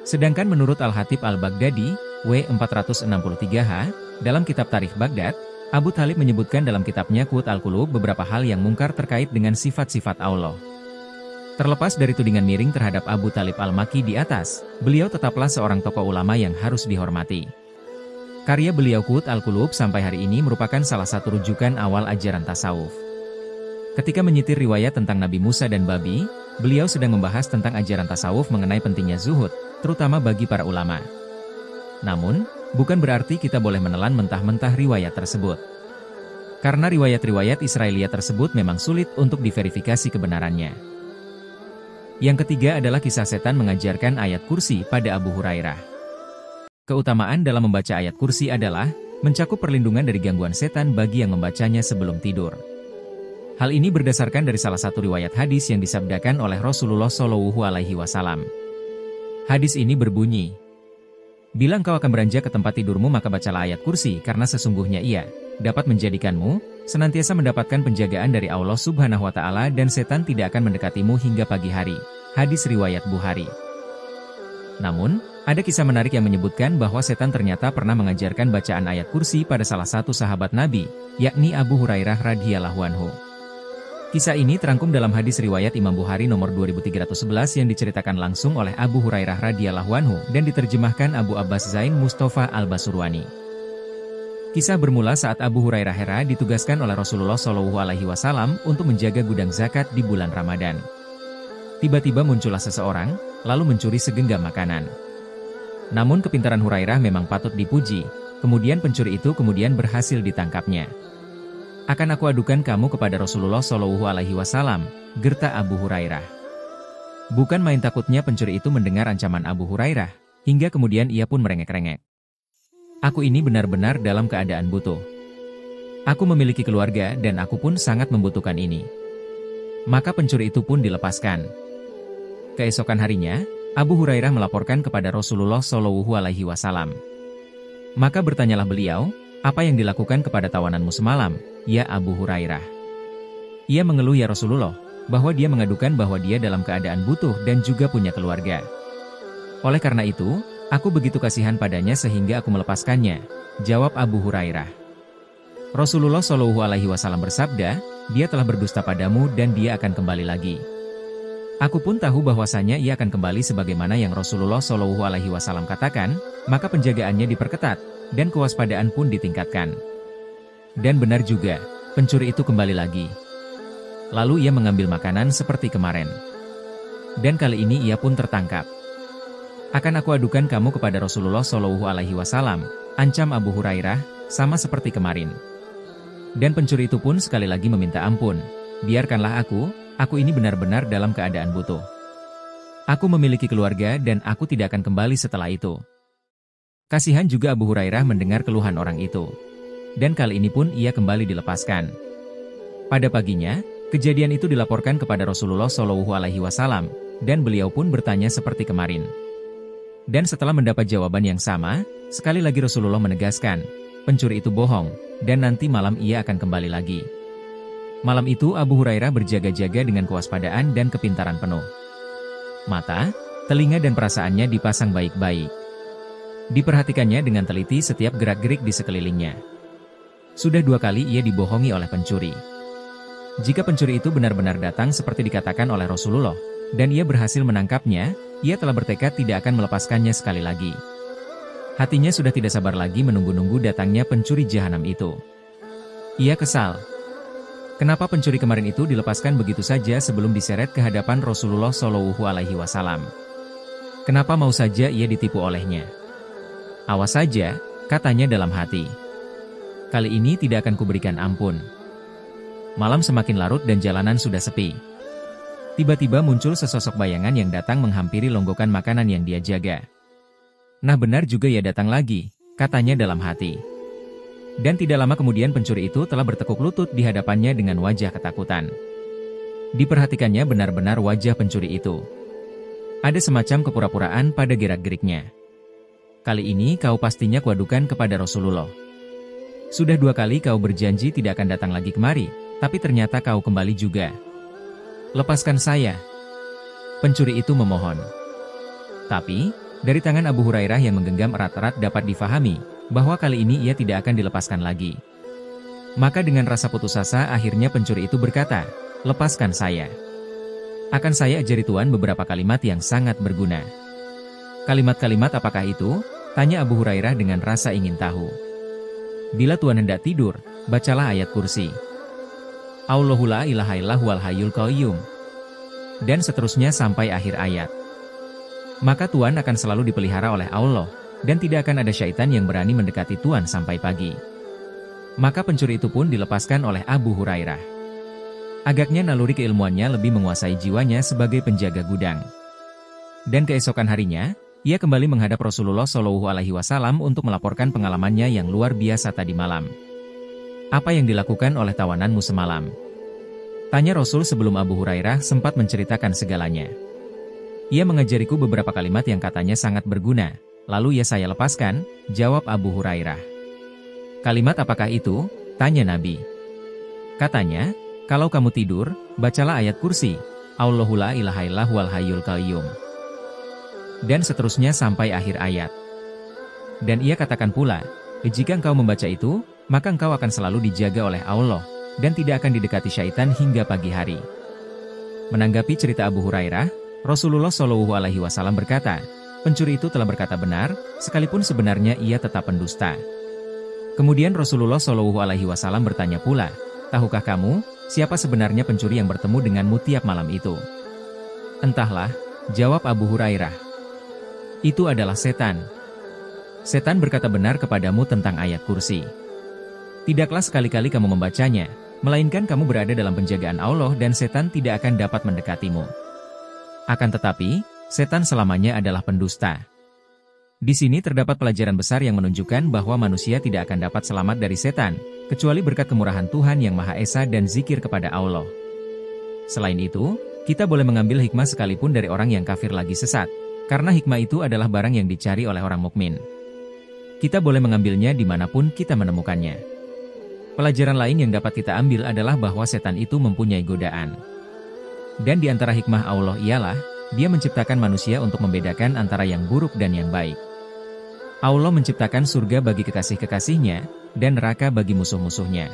[SPEAKER 1] Sedangkan menurut Al-Hatib Al-Baghdadi, W463H, dalam kitab Tarikh Baghdad, Abu Talib menyebutkan dalam kitabnya Qut Al-Qulub beberapa hal yang mungkar terkait dengan sifat-sifat Allah. Terlepas dari tudingan miring terhadap Abu Talib Al-Maki di atas, beliau tetaplah seorang tokoh ulama yang harus dihormati. Karya beliau Qut Al-Qulub sampai hari ini merupakan salah satu rujukan awal ajaran tasawuf. Ketika menyitir riwayat tentang Nabi Musa dan babi, beliau sedang membahas tentang ajaran tasawuf mengenai pentingnya zuhud, terutama bagi para ulama. Namun, bukan berarti kita boleh menelan mentah-mentah riwayat tersebut. Karena riwayat-riwayat Israiliyat tersebut memang sulit untuk diverifikasi kebenarannya. Yang ketiga adalah kisah setan mengajarkan ayat kursi pada Abu Hurairah. Keutamaan dalam membaca ayat kursi adalah mencakup perlindungan dari gangguan setan bagi yang membacanya sebelum tidur. Hal ini berdasarkan dari salah satu riwayat hadis yang disabdakan oleh Rasulullah SAW. Hadis ini berbunyi, bila engkau akan beranjak ke tempat tidurmu maka bacalah ayat kursi karena sesungguhnya ia dapat menjadikanmu senantiasa mendapatkan penjagaan dari Allah Subhanahu wa Ta'ala dan setan tidak akan mendekatimu hingga pagi hari. Hadis riwayat Bukhari. Namun, ada kisah menarik yang menyebutkan bahwa setan ternyata pernah mengajarkan bacaan ayat kursi pada salah satu sahabat Nabi, yakni Abu Hurairah radhiyallahu anhu. Kisah ini terangkum dalam hadis riwayat Imam Bukhari nomor 2311 yang diceritakan langsung oleh Abu Hurairah radhiyallahu anhu dan diterjemahkan Abu Abbas Zain Mustafa Al-Basurwani. Kisah bermula saat Abu Hurairah hera ditugaskan oleh Rasulullah SAW untuk menjaga gudang zakat di bulan Ramadan. Tiba-tiba muncullah seseorang, lalu mencuri segenggam makanan. Namun kepintaran Hurairah memang patut dipuji, kemudian pencuri itu kemudian berhasil ditangkapnya. Akan aku adukan kamu kepada Rasulullah SAW, gerta Abu Hurairah. Bukan main takutnya pencuri itu mendengar ancaman Abu Hurairah, hingga kemudian ia pun merengek-rengek. Aku ini benar-benar dalam keadaan butuh. Aku memiliki keluarga dan aku pun sangat membutuhkan ini. Maka pencuri itu pun dilepaskan. Keesokan harinya, Abu Hurairah melaporkan kepada Rasulullah Shallallahu Alaihi Wasallam. Maka bertanyalah beliau, apa yang dilakukan kepada tawananmu semalam, ya Abu Hurairah? Ia mengeluh ya Rasulullah, bahwa dia mengadukan bahwa dia dalam keadaan butuh dan juga punya keluarga. Oleh karena itu, aku begitu kasihan padanya sehingga aku melepaskannya, jawab Abu Hurairah. Rasulullah Shallallahu Alaihi Wasallam bersabda, dia telah berdusta padamu dan dia akan kembali lagi. Aku pun tahu bahwasanya ia akan kembali sebagaimana yang Rasulullah Shallallahu Alaihi Wasallam katakan, maka penjagaannya diperketat dan kewaspadaan pun ditingkatkan. Dan benar juga, pencuri itu kembali lagi. Lalu ia mengambil makanan seperti kemarin. Dan kali ini ia pun tertangkap. Akan aku adukan kamu kepada Rasulullah Shallallahu Alaihi Wasallam, ancam Abu Hurairah, sama seperti kemarin. Dan pencuri itu pun sekali lagi meminta ampun, biarkanlah aku ini benar-benar dalam keadaan butuh. Aku memiliki keluarga dan aku tidak akan kembali setelah itu. Kasihan juga Abu Hurairah mendengar keluhan orang itu. Dan kali ini pun ia kembali dilepaskan. Pada paginya, kejadian itu dilaporkan kepada Rasulullah Shallallahu Alaihi Wasallam, dan beliau pun bertanya seperti kemarin. Dan setelah mendapat jawaban yang sama, sekali lagi Rasulullah menegaskan, pencuri itu bohong, dan nanti malam ia akan kembali lagi. Malam itu Abu Hurairah berjaga-jaga dengan kewaspadaan dan kepintaran penuh. Mata, telinga dan perasaannya dipasang baik-baik. Diperhatikannya dengan teliti setiap gerak-gerik di sekelilingnya. Sudah 2 kali ia dibohongi oleh pencuri. Jika pencuri itu benar-benar datang seperti dikatakan oleh Rasulullah, dan ia berhasil menangkapnya, ia telah bertekad tidak akan melepaskannya sekali lagi. Hatinya sudah tidak sabar lagi menunggu-nunggu datangnya pencuri jahanam itu. Ia kesal. Kenapa pencuri kemarin itu dilepaskan begitu saja sebelum diseret ke hadapan Rasulullah Shallallahu Alaihi Wasallam? Kenapa mau saja ia ditipu olehnya? Awas saja, katanya dalam hati. Kali ini tidak akan kuberikan ampun. Malam semakin larut dan jalanan sudah sepi. Tiba-tiba muncul sesosok bayangan yang datang menghampiri longgokan makanan yang dia jaga. Nah benar juga ia datang lagi, katanya dalam hati. Dan tidak lama kemudian pencuri itu telah bertekuk lutut di hadapannya dengan wajah ketakutan. Diperhatikannya benar-benar wajah pencuri itu. Ada semacam kepura-puraan pada gerak-geriknya. Kali ini kau pastinya kuadukan kepada Rasulullah. Sudah 2 kali kau berjanji tidak akan datang lagi kemari, tapi ternyata kau kembali juga. Lepaskan saya. Pencuri itu memohon. Tapi dari tangan Abu Hurairah yang menggenggam erat-erat dapat difahami, bahwa kali ini ia tidak akan dilepaskan lagi. Maka dengan rasa putus asa akhirnya pencuri itu berkata, lepaskan saya. Akan saya ajari Tuan beberapa kalimat yang sangat berguna. Kalimat-kalimat apakah itu? Tanya Abu Hurairah dengan rasa ingin tahu. Bila Tuan hendak tidur, bacalah ayat kursi. Allahu la ilaha illahu wal hayyul qayyum. Dan seterusnya sampai akhir ayat. Maka Tuan akan selalu dipelihara oleh Allah, dan tidak akan ada syaitan yang berani mendekati Tuan sampai pagi. Maka pencuri itu pun dilepaskan oleh Abu Hurairah. Agaknya naluri keilmuannya lebih menguasai jiwanya sebagai penjaga gudang. Dan keesokan harinya, ia kembali menghadap Rasulullah Shallallahu Alaihi Wasallam untuk melaporkan pengalamannya yang luar biasa tadi malam. Apa yang dilakukan oleh tawananmu semalam? Tanya Rasul sebelum Abu Hurairah sempat menceritakan segalanya. Ia mengajariku beberapa kalimat yang katanya sangat berguna, lalu ya saya lepaskan, jawab Abu Hurairah. Kalimat apakah itu? Tanya Nabi. Katanya, kalau kamu tidur, bacalah ayat kursi, Allahu la ilaha illahu wal hayyul qayyum. Dan seterusnya sampai akhir ayat. Dan ia katakan pula, jika engkau membaca itu, maka engkau akan selalu dijaga oleh Allah, dan tidak akan didekati syaitan hingga pagi hari. Menanggapi cerita Abu Hurairah, Rasulullah Shallallahu Alaihi Wasallam berkata, pencuri itu telah berkata benar, sekalipun sebenarnya ia tetap pendusta. Kemudian Rasulullah Shallallahu Alaihi Wasallam bertanya pula, tahukah kamu, siapa sebenarnya pencuri yang bertemu denganmu tiap malam itu? Entahlah, jawab Abu Hurairah. Itu adalah setan. Setan berkata benar kepadamu tentang ayat kursi. Tidaklah sekali-kali kamu membacanya, melainkan kamu berada dalam penjagaan Allah dan setan tidak akan dapat mendekatimu. Akan tetapi, setan selamanya adalah pendusta. Di sini terdapat pelajaran besar yang menunjukkan bahwa manusia tidak akan dapat selamat dari setan, kecuali berkat kemurahan Tuhan Yang Maha Esa dan zikir kepada Allah. Selain itu, kita boleh mengambil hikmah sekalipun dari orang yang kafir lagi sesat, karena hikmah itu adalah barang yang dicari oleh orang mukmin. Kita boleh mengambilnya dimanapun kita menemukannya. Pelajaran lain yang dapat kita ambil adalah bahwa setan itu mempunyai godaan. Dan di antara hikmah Allah ialah, Dia menciptakan manusia untuk membedakan antara yang buruk dan yang baik. Allah menciptakan surga bagi kekasih-kekasihnya, dan neraka bagi musuh-musuhnya.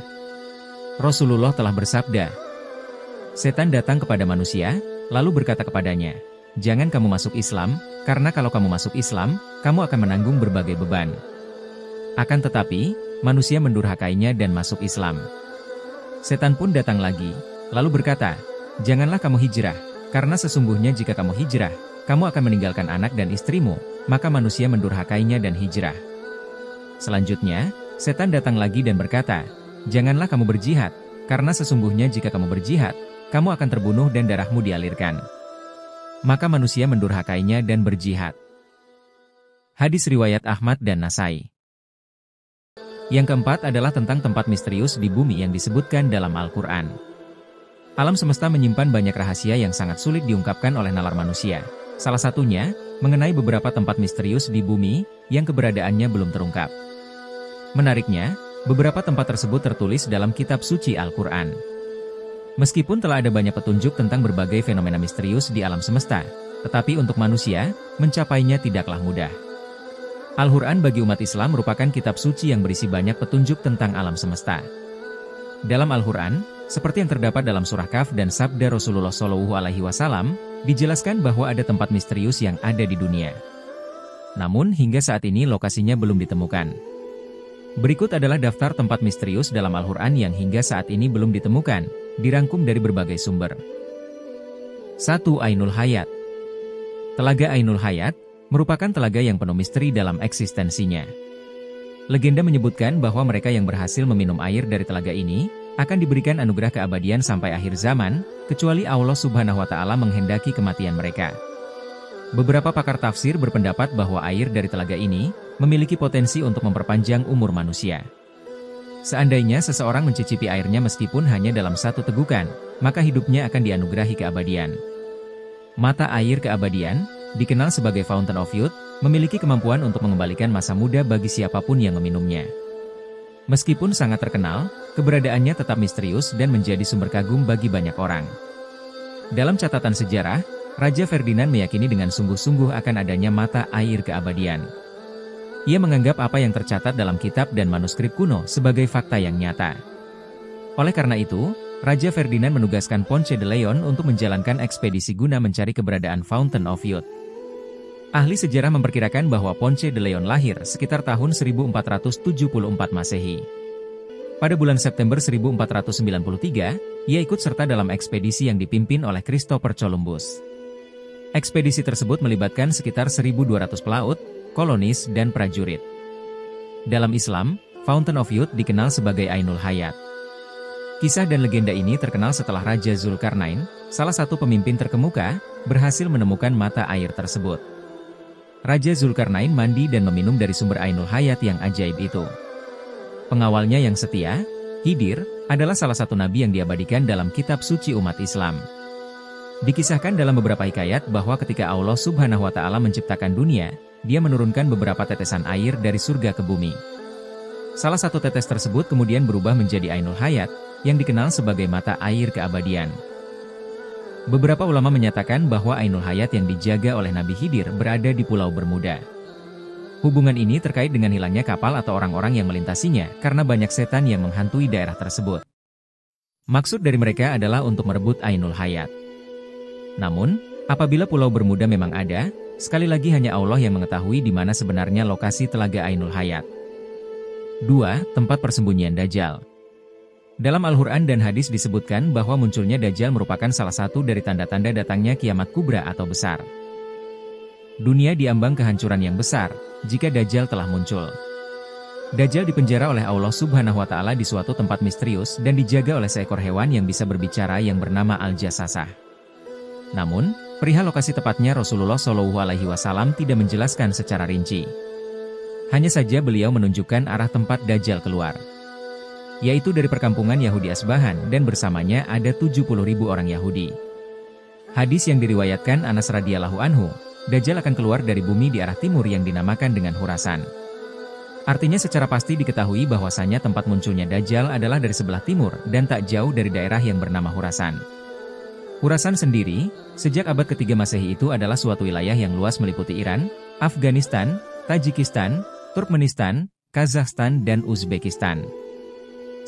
[SPEAKER 1] Rasulullah telah bersabda, setan datang kepada manusia, lalu berkata kepadanya, jangan kamu masuk Islam, karena kalau kamu masuk Islam, kamu akan menanggung berbagai beban. Akan tetapi, manusia mendurhakainya dan masuk Islam. Setan pun datang lagi, lalu berkata, janganlah kamu hijrah, karena sesungguhnya jika kamu hijrah, kamu akan meninggalkan anak dan istrimu, maka manusia mendurhakainya dan hijrah. Selanjutnya, setan datang lagi dan berkata, janganlah kamu berjihad, karena sesungguhnya jika kamu berjihad, kamu akan terbunuh dan darahmu dialirkan. Maka manusia mendurhakainya dan berjihad. Hadis riwayat Ahmad dan Nasai. Yang keempat adalah tentang tempat misterius di bumi yang disebutkan dalam Al-Quran. Alam semesta menyimpan banyak rahasia yang sangat sulit diungkapkan oleh nalar manusia. Salah satunya, mengenai beberapa tempat misterius di bumi, yang keberadaannya belum terungkap. Menariknya, beberapa tempat tersebut tertulis dalam kitab suci Al-Quran. Meskipun telah ada banyak petunjuk tentang berbagai fenomena misterius di alam semesta, tetapi untuk manusia, mencapainya tidaklah mudah. Al-Quran bagi umat Islam merupakan kitab suci yang berisi banyak petunjuk tentang alam semesta. Dalam Al-Quran, seperti yang terdapat dalam surah Kahf dan sabda Rasulullah SAW, dijelaskan bahwa ada tempat misterius yang ada di dunia. Namun hingga saat ini lokasinya belum ditemukan. Berikut adalah daftar tempat misterius dalam Al-Quran yang hingga saat ini belum ditemukan, dirangkum dari berbagai sumber. 1. Ainul Hayat. Telaga Ainul Hayat merupakan telaga yang penuh misteri dalam eksistensinya. Legenda menyebutkan bahwa mereka yang berhasil meminum air dari telaga ini akan diberikan anugerah keabadian sampai akhir zaman, kecuali Allah Subhanahu wa Ta'ala menghendaki kematian mereka. Beberapa pakar tafsir berpendapat bahwa air dari telaga ini memiliki potensi untuk memperpanjang umur manusia. Seandainya seseorang mencicipi airnya meskipun hanya dalam satu tegukan, maka hidupnya akan dianugerahi keabadian. Mata air keabadian, dikenal sebagai Fountain of Youth, memiliki kemampuan untuk mengembalikan masa muda bagi siapapun yang meminumnya. Meskipun sangat terkenal, keberadaannya tetap misterius dan menjadi sumber kagum bagi banyak orang. Dalam catatan sejarah, Raja Ferdinand meyakini dengan sungguh-sungguh akan adanya mata air keabadian. Ia menganggap apa yang tercatat dalam kitab dan manuskrip kuno sebagai fakta yang nyata. Oleh karena itu, Raja Ferdinand menugaskan Ponce de Leon untuk menjalankan ekspedisi guna mencari keberadaan Fountain of Youth. Ahli sejarah memperkirakan bahwa Ponce de Leon lahir sekitar tahun 1474 Masehi. Pada bulan September 1493, ia ikut serta dalam ekspedisi yang dipimpin oleh Christopher Columbus. Ekspedisi tersebut melibatkan sekitar 1.200 pelaut, kolonis, dan prajurit. Dalam Islam, Fountain of Youth dikenal sebagai Ainul Hayat. Kisah dan legenda ini terkenal setelah Raja Zulkarnain, salah satu pemimpin terkemuka, berhasil menemukan mata air tersebut. Raja Zulkarnain mandi dan meminum dari sumber Ainul Hayat yang ajaib itu. Pengawalnya yang setia, Khidir, adalah salah satu nabi yang diabadikan dalam kitab suci umat Islam. Dikisahkan dalam beberapa hikayat bahwa ketika Allah Subhanahu wa Ta'ala menciptakan dunia, Dia menurunkan beberapa tetesan air dari surga ke bumi. Salah satu tetes tersebut kemudian berubah menjadi Ainul Hayat, yang dikenal sebagai mata air keabadian. Beberapa ulama menyatakan bahwa Ainul Hayat yang dijaga oleh Nabi Khidir berada di Pulau Bermuda. Hubungan ini terkait dengan hilangnya kapal atau orang-orang yang melintasinya karena banyak setan yang menghantui daerah tersebut. Maksud dari mereka adalah untuk merebut Ainul Hayat. Namun, apabila Pulau Bermuda memang ada, sekali lagi hanya Allah yang mengetahui di mana sebenarnya lokasi telaga Ainul Hayat. 2. Tempat persembunyian Dajjal. Dalam Al-Quran dan hadis disebutkan bahwa munculnya Dajjal merupakan salah satu dari tanda-tanda datangnya kiamat kubra atau besar. Dunia diambang kehancuran yang besar, jika Dajjal telah muncul. Dajjal dipenjara oleh Allah Subhanahu wa Ta'ala di suatu tempat misterius dan dijaga oleh seekor hewan yang bisa berbicara yang bernama Al-Jassasah. Namun, Perihal lokasi tepatnya Rasulullah Shallallahu Alaihi Wasallam tidak menjelaskan secara rinci. Hanya saja beliau menunjukkan arah tempat Dajjal keluar, yaitu dari perkampungan Yahudi Asbahan dan bersamanya ada 70.000 orang Yahudi. Hadis yang diriwayatkan Anas radhiyallahu anhu, Dajjal akan keluar dari bumi di arah timur yang dinamakan dengan Khurasan. Artinya secara pasti diketahui bahwasanya tempat munculnya Dajjal adalah dari sebelah timur dan tak jauh dari daerah yang bernama Khurasan. Khurasan sendiri, sejak abad ketiga Masehi itu adalah suatu wilayah yang luas meliputi Iran, Afghanistan, Tajikistan, Turkmenistan, Kazakhstan dan Uzbekistan.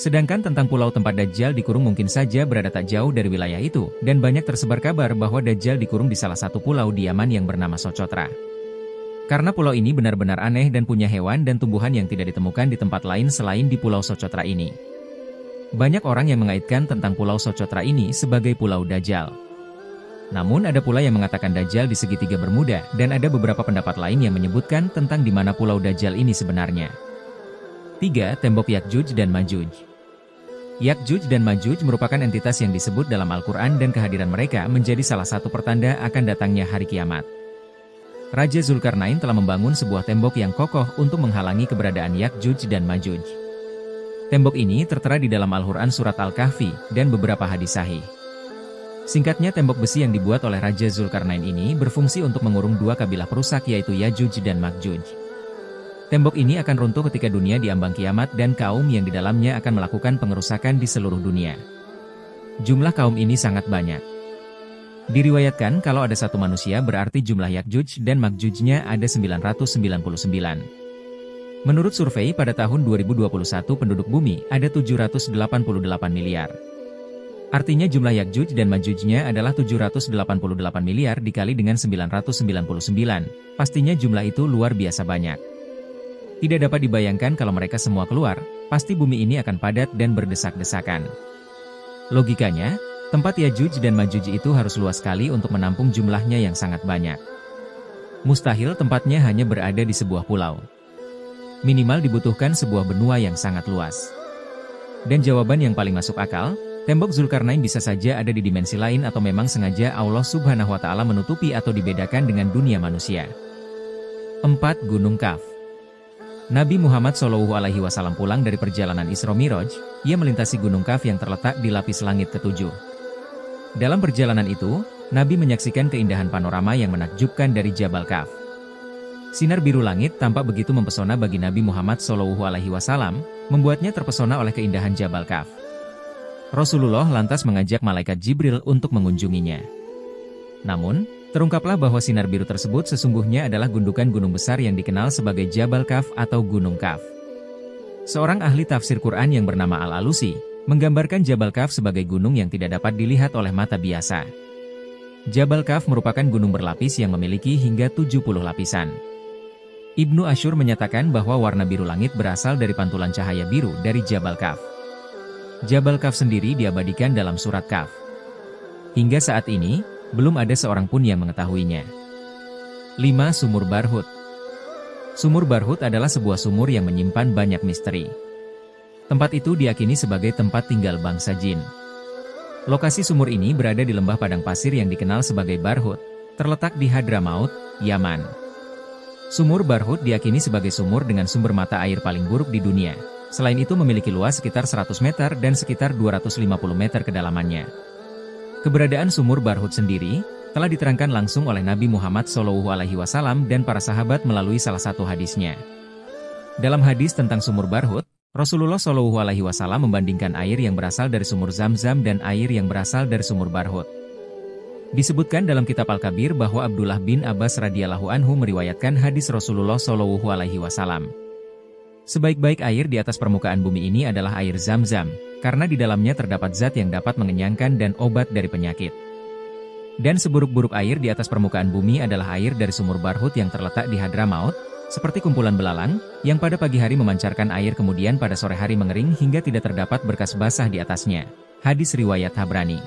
[SPEAKER 1] Sedangkan tentang pulau tempat Dajjal dikurung mungkin saja berada tak jauh dari wilayah itu, dan banyak tersebar kabar bahwa Dajjal dikurung di salah satu pulau di Yaman yang bernama Socotra. Karena pulau ini benar-benar aneh dan punya hewan dan tumbuhan yang tidak ditemukan di tempat lain selain di pulau Socotra ini. Banyak orang yang mengaitkan tentang pulau Socotra ini sebagai pulau Dajjal. Namun ada pula yang mengatakan Dajjal di segitiga Bermuda, dan ada beberapa pendapat lain yang menyebutkan tentang di mana pulau Dajjal ini sebenarnya. 3. Tembok Yakjuj dan Majuj. Yakjuj dan Majuj merupakan entitas yang disebut dalam Al-Quran dan kehadiran mereka menjadi salah satu pertanda akan datangnya hari kiamat. Raja Zulkarnain telah membangun sebuah tembok yang kokoh untuk menghalangi keberadaan Yakjuj dan Majuj. Tembok ini tertera di dalam Al-Quran surat Al-Kahfi dan beberapa hadis sahih. Singkatnya, tembok besi yang dibuat oleh Raja Zulkarnain ini berfungsi untuk mengurung dua kabilah perusak yaitu Yajuj dan Makjuj. Tembok ini akan runtuh ketika dunia diambang kiamat dan kaum yang di dalamnya akan melakukan pengerusakan di seluruh dunia. Jumlah kaum ini sangat banyak. Diriwayatkan kalau ada satu manusia berarti jumlah Yakjuj dan Makjujnya ada 999. Menurut survei pada tahun 2021 penduduk bumi ada 788 miliar. Artinya jumlah Yakjuj dan Majujnya adalah 788 miliar dikali dengan 999, pastinya jumlah itu luar biasa banyak. Tidak dapat dibayangkan kalau mereka semua keluar, pasti bumi ini akan padat dan berdesak-desakan. Logikanya, tempat Yajuj dan Majuj itu harus luas sekali untuk menampung jumlahnya yang sangat banyak. Mustahil tempatnya hanya berada di sebuah pulau. Minimal dibutuhkan sebuah benua yang sangat luas. Dan jawaban yang paling masuk akal, tembok Zulkarnain bisa saja ada di dimensi lain atau memang sengaja Allah Subhanahu wa Ta'ala menutupi atau dibedakan dengan dunia manusia. 4. Gunung Kaf. Nabi Muhammad SAW pulang dari perjalanan Isra Miraj, ia melintasi Gunung Kaf yang terletak di lapis langit ketujuh. Dalam perjalanan itu, Nabi menyaksikan keindahan panorama yang menakjubkan dari Jabal Kaf. Sinar biru langit tampak begitu mempesona bagi Nabi Muhammad SAW, membuatnya terpesona oleh keindahan Jabal Kaf. Rasulullah lantas mengajak malaikat Jibril untuk mengunjunginya. Namun, terungkaplah bahwa sinar biru tersebut sesungguhnya adalah gundukan gunung besar yang dikenal sebagai Jabal Kaf atau Gunung Kaf. Seorang ahli tafsir Quran yang bernama Al-Alusi, menggambarkan Jabal Kaf sebagai gunung yang tidak dapat dilihat oleh mata biasa. Jabal Kaf merupakan gunung berlapis yang memiliki hingga 70 lapisan. Ibnu Ashur menyatakan bahwa warna biru langit berasal dari pantulan cahaya biru dari Jabal Kaf. Jabal Kaf sendiri diabadikan dalam surat Kaf. Hingga saat ini, belum ada seorang pun yang mengetahuinya. 5. Sumur Barhut. Sumur Barhut adalah sebuah sumur yang menyimpan banyak misteri. Tempat itu diyakini sebagai tempat tinggal bangsa jin. Lokasi sumur ini berada di lembah padang pasir yang dikenal sebagai Barhut, terletak di Hadramaut, Yaman. Sumur Barhut diyakini sebagai sumur dengan sumber mata air paling buruk di dunia. Selain itu memiliki luas sekitar 100 meter dan sekitar 250 meter kedalamannya. Keberadaan sumur Barhut sendiri telah diterangkan langsung oleh Nabi Muhammad SAW dan para sahabat melalui salah satu hadisnya. Dalam hadis tentang sumur Barhut, Rasulullah SAW membandingkan air yang berasal dari sumur Zam-Zam dan air yang berasal dari sumur Barhut. Disebutkan dalam kitab Al-Kabir bahwa Abdullah bin Abbas radhiyallahu anhu meriwayatkan hadis Rasulullah SAW. Sebaik-baik air di atas permukaan bumi ini adalah air Zam-Zam, karena di dalamnya terdapat zat yang dapat mengenyangkan dan obat dari penyakit. Dan seburuk-buruk air di atas permukaan bumi adalah air dari sumur Barhut yang terletak di Hadramaut, seperti kumpulan belalang, yang pada pagi hari memancarkan air kemudian pada sore hari mengering hingga tidak terdapat berkas basah di atasnya. Hadis riwayat Tabrani.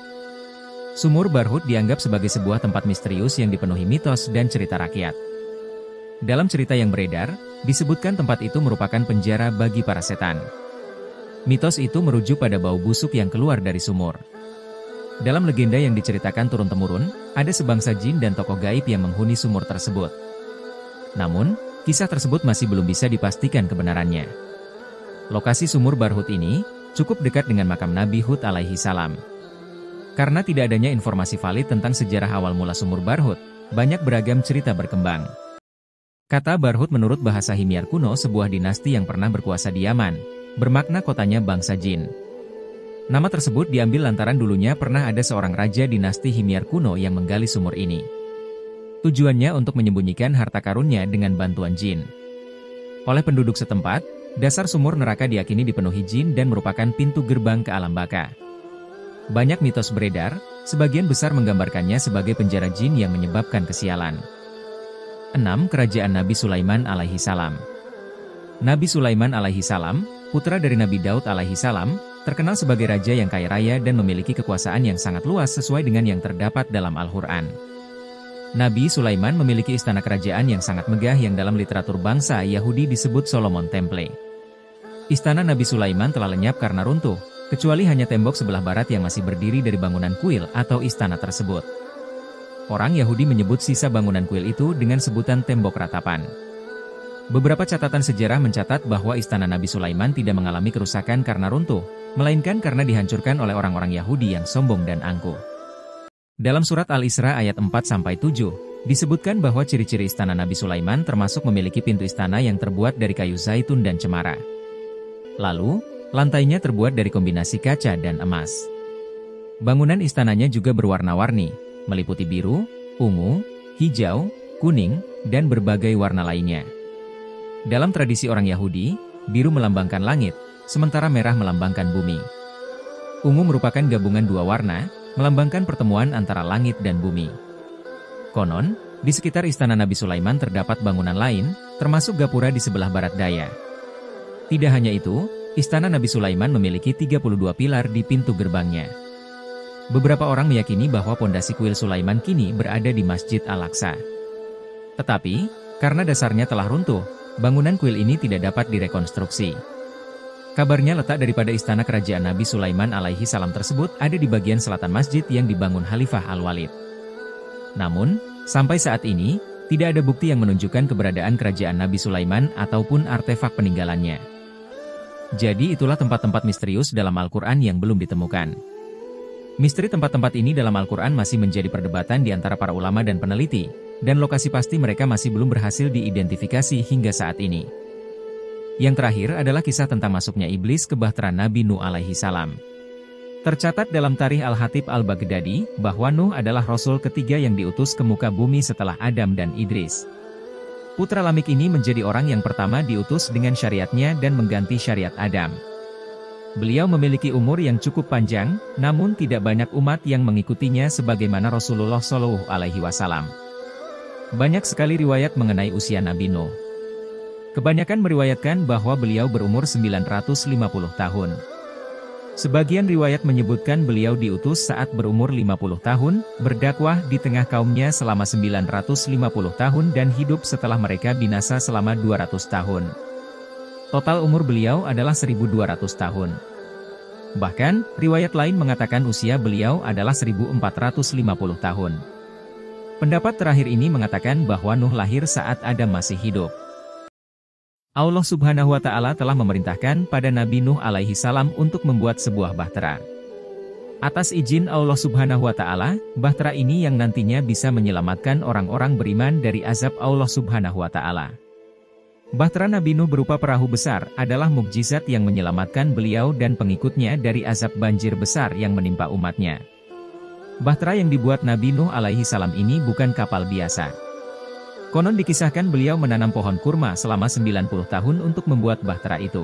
[SPEAKER 1] Sumur Barhut dianggap sebagai sebuah tempat misterius yang dipenuhi mitos dan cerita rakyat. Dalam cerita yang beredar, disebutkan tempat itu merupakan penjara bagi para setan. Mitos itu merujuk pada bau busuk yang keluar dari sumur. Dalam legenda yang diceritakan turun-temurun, ada sebangsa jin dan tokoh gaib yang menghuni sumur tersebut. Namun, kisah tersebut masih belum bisa dipastikan kebenarannya. Lokasi sumur Barhut ini cukup dekat dengan makam Nabi Hud alaihi salam. Karena tidak adanya informasi valid tentang sejarah awal mula sumur Barhut, banyak beragam cerita berkembang. Kata Barhut menurut bahasa Himyar kuno sebuah dinasti yang pernah berkuasa di Yaman, bermakna kotanya bangsa jin. Nama tersebut diambil lantaran dulunya pernah ada seorang raja dinasti Himyar kuno yang menggali sumur ini. Tujuannya untuk menyembunyikan harta karunnya dengan bantuan jin. Oleh penduduk setempat, dasar sumur neraka diyakini dipenuhi jin dan merupakan pintu gerbang ke alam baka. Banyak mitos beredar, sebagian besar menggambarkannya sebagai penjara jin yang menyebabkan kesialan. 6. Kerajaan Nabi Sulaiman alaihi salam. Nabi Sulaiman alaihi salam, putra dari Nabi Daud alaihi salam, terkenal sebagai raja yang kaya raya dan memiliki kekuasaan yang sangat luas sesuai dengan yang terdapat dalam Al-Quran. Nabi Sulaiman memiliki istana kerajaan yang sangat megah yang dalam literatur bangsa Yahudi disebut Solomon Temple. Istana Nabi Sulaiman telah lenyap karena runtuh, kecuali hanya tembok sebelah barat yang masih berdiri dari bangunan kuil atau istana tersebut. Orang Yahudi menyebut sisa bangunan kuil itu dengan sebutan tembok ratapan. Beberapa catatan sejarah mencatat bahwa istana Nabi Sulaiman tidak mengalami kerusakan karena runtuh, melainkan karena dihancurkan oleh orang-orang Yahudi yang sombong dan angkuh. Dalam surat Al-Isra ayat 4-7, disebutkan bahwa ciri-ciri istana Nabi Sulaiman termasuk memiliki pintu istana yang terbuat dari kayu zaitun dan cemara. Lalu, lantainya terbuat dari kombinasi kaca dan emas. Bangunan istananya juga berwarna-warni, meliputi biru, ungu, hijau, kuning, dan berbagai warna lainnya. Dalam tradisi orang Yahudi, biru melambangkan langit, sementara merah melambangkan bumi. Ungu merupakan gabungan dua warna, melambangkan pertemuan antara langit dan bumi. Konon, di sekitar istana Nabi Sulaiman terdapat bangunan lain, termasuk gapura di sebelah barat daya. Tidak hanya itu, istana Nabi Sulaiman memiliki 32 pilar di pintu gerbangnya. Beberapa orang meyakini bahwa pondasi kuil Sulaiman kini berada di Masjid Al-Aqsa. Tetapi, karena dasarnya telah runtuh, bangunan kuil ini tidak dapat direkonstruksi. Kabarnya letak daripada istana kerajaan Nabi Sulaiman alaihi salam tersebut ada di bagian selatan masjid yang dibangun Khalifah Al-Walid. Namun, sampai saat ini, tidak ada bukti yang menunjukkan keberadaan kerajaan Nabi Sulaiman ataupun artefak peninggalannya. Jadi itulah tempat-tempat misterius dalam Al-Quran yang belum ditemukan. Misteri tempat-tempat ini dalam Al-Quran masih menjadi perdebatan di antara para ulama dan peneliti, dan lokasi pasti mereka masih belum berhasil diidentifikasi hingga saat ini. Yang terakhir adalah kisah tentang masuknya iblis ke bahtera Nabi Nuh alaihi salam. Tercatat dalam Tarikh Al-Hatib Al-Baghdadi, bahwa Nuh adalah Rasul ketiga yang diutus ke muka bumi setelah Adam dan Idris. Putra Lamik ini menjadi orang yang pertama diutus dengan syariatnya dan mengganti syariat Adam. Beliau memiliki umur yang cukup panjang, namun tidak banyak umat yang mengikutinya sebagaimana Rasulullah Shallallahu Alaihi Wasallam. Banyak sekali riwayat mengenai usia Nabi Nuh. Kebanyakan meriwayatkan bahwa beliau berumur 950 tahun. Sebagian riwayat menyebutkan beliau diutus saat berumur 50 tahun, berdakwah di tengah kaumnya selama 950 tahun dan hidup setelah mereka binasa selama 200 tahun. Total umur beliau adalah 1200 tahun. Bahkan, riwayat lain mengatakan usia beliau adalah 1450 tahun. Pendapat terakhir ini mengatakan bahwa Nuh lahir saat Adam masih hidup. Allah Subhanahu wa Ta'ala telah memerintahkan pada Nabi Nuh alaihi salam untuk membuat sebuah bahtera. Atas izin Allah Subhanahu wa Ta'ala, bahtera ini yang nantinya bisa menyelamatkan orang-orang beriman dari azab Allah Subhanahu wa Ta'ala. Bahtera Nabi Nuh berupa perahu besar adalah mukjizat yang menyelamatkan beliau dan pengikutnya dari azab banjir besar yang menimpa umatnya. Bahtera yang dibuat Nabi Nuh alaihi salam ini bukan kapal biasa. Konon dikisahkan beliau menanam pohon kurma selama 90 tahun untuk membuat bahtera itu.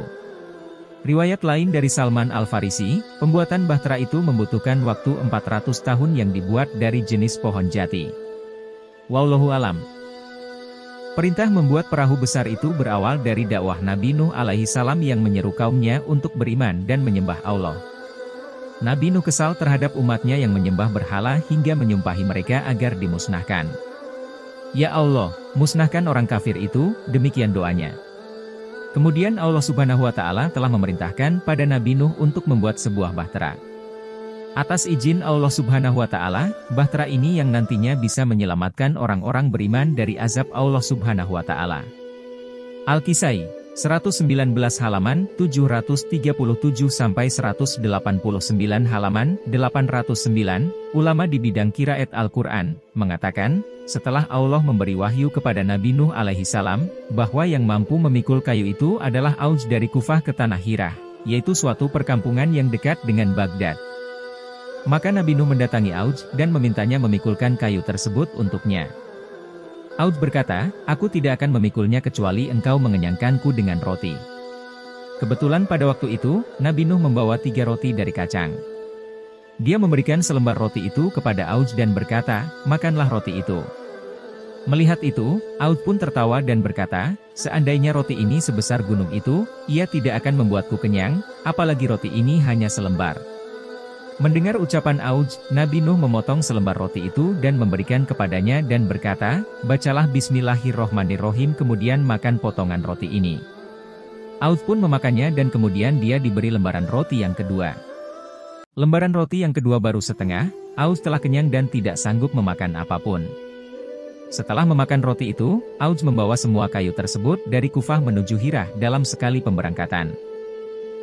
[SPEAKER 1] Riwayat lain dari Salman Al-Farisi, pembuatan bahtera itu membutuhkan waktu 400 tahun yang dibuat dari jenis pohon jati. Wallahu alam. Perintah membuat perahu besar itu berawal dari dakwah Nabi Nuh alaihi salam yang menyeru kaumnya untuk beriman dan menyembah Allah. Nabi Nuh kesal terhadap umatnya yang menyembah berhala hingga menyumpahi mereka agar dimusnahkan. Ya Allah, musnahkan orang kafir itu, demikian doanya. Kemudian Allah Subhanahu wa Ta'ala telah memerintahkan pada Nabi Nuh untuk membuat sebuah bahtera. Atas izin Allah Subhanahu wa Ta'ala, bahtera ini yang nantinya bisa menyelamatkan orang-orang beriman dari azab Allah Subhanahu wa Ta'ala. Al-Kisai 119 halaman 737 sampai 189 halaman 809. Ulama di bidang qiraat Al-Qur'an mengatakan, setelah Allah memberi wahyu kepada Nabi Nuh alaihi salam bahwa yang mampu memikul kayu itu adalah Auj dari Kufah ke tanah Hirah, yaitu suatu perkampungan yang dekat dengan Baghdad. Maka Nabi Nuh mendatangi Auj dan memintanya memikulkan kayu tersebut untuknya. Auj berkata, "Aku tidak akan memikulnya kecuali engkau mengenyangkanku dengan roti." Kebetulan pada waktu itu, Nabi Nuh membawa 3 roti dari kacang. Dia memberikan selembar roti itu kepada Auj dan berkata, "Makanlah roti itu." Melihat itu, Auj pun tertawa dan berkata, "Seandainya roti ini sebesar gunung itu, ia tidak akan membuatku kenyang, apalagi roti ini hanya selembar." Mendengar ucapan Auj, Nabi Nuh memotong selembar roti itu dan memberikan kepadanya dan berkata, "Bacalah Bismillahirrohmanirrohim kemudian makan potongan roti ini." Auj pun memakannya dan kemudian dia diberi lembaran roti yang kedua. Lembaran roti yang kedua baru setengah, Auj telah kenyang dan tidak sanggup memakan apapun. Setelah memakan roti itu, Auj membawa semua kayu tersebut dari Kufah menuju Hirah dalam sekali pemberangkatan.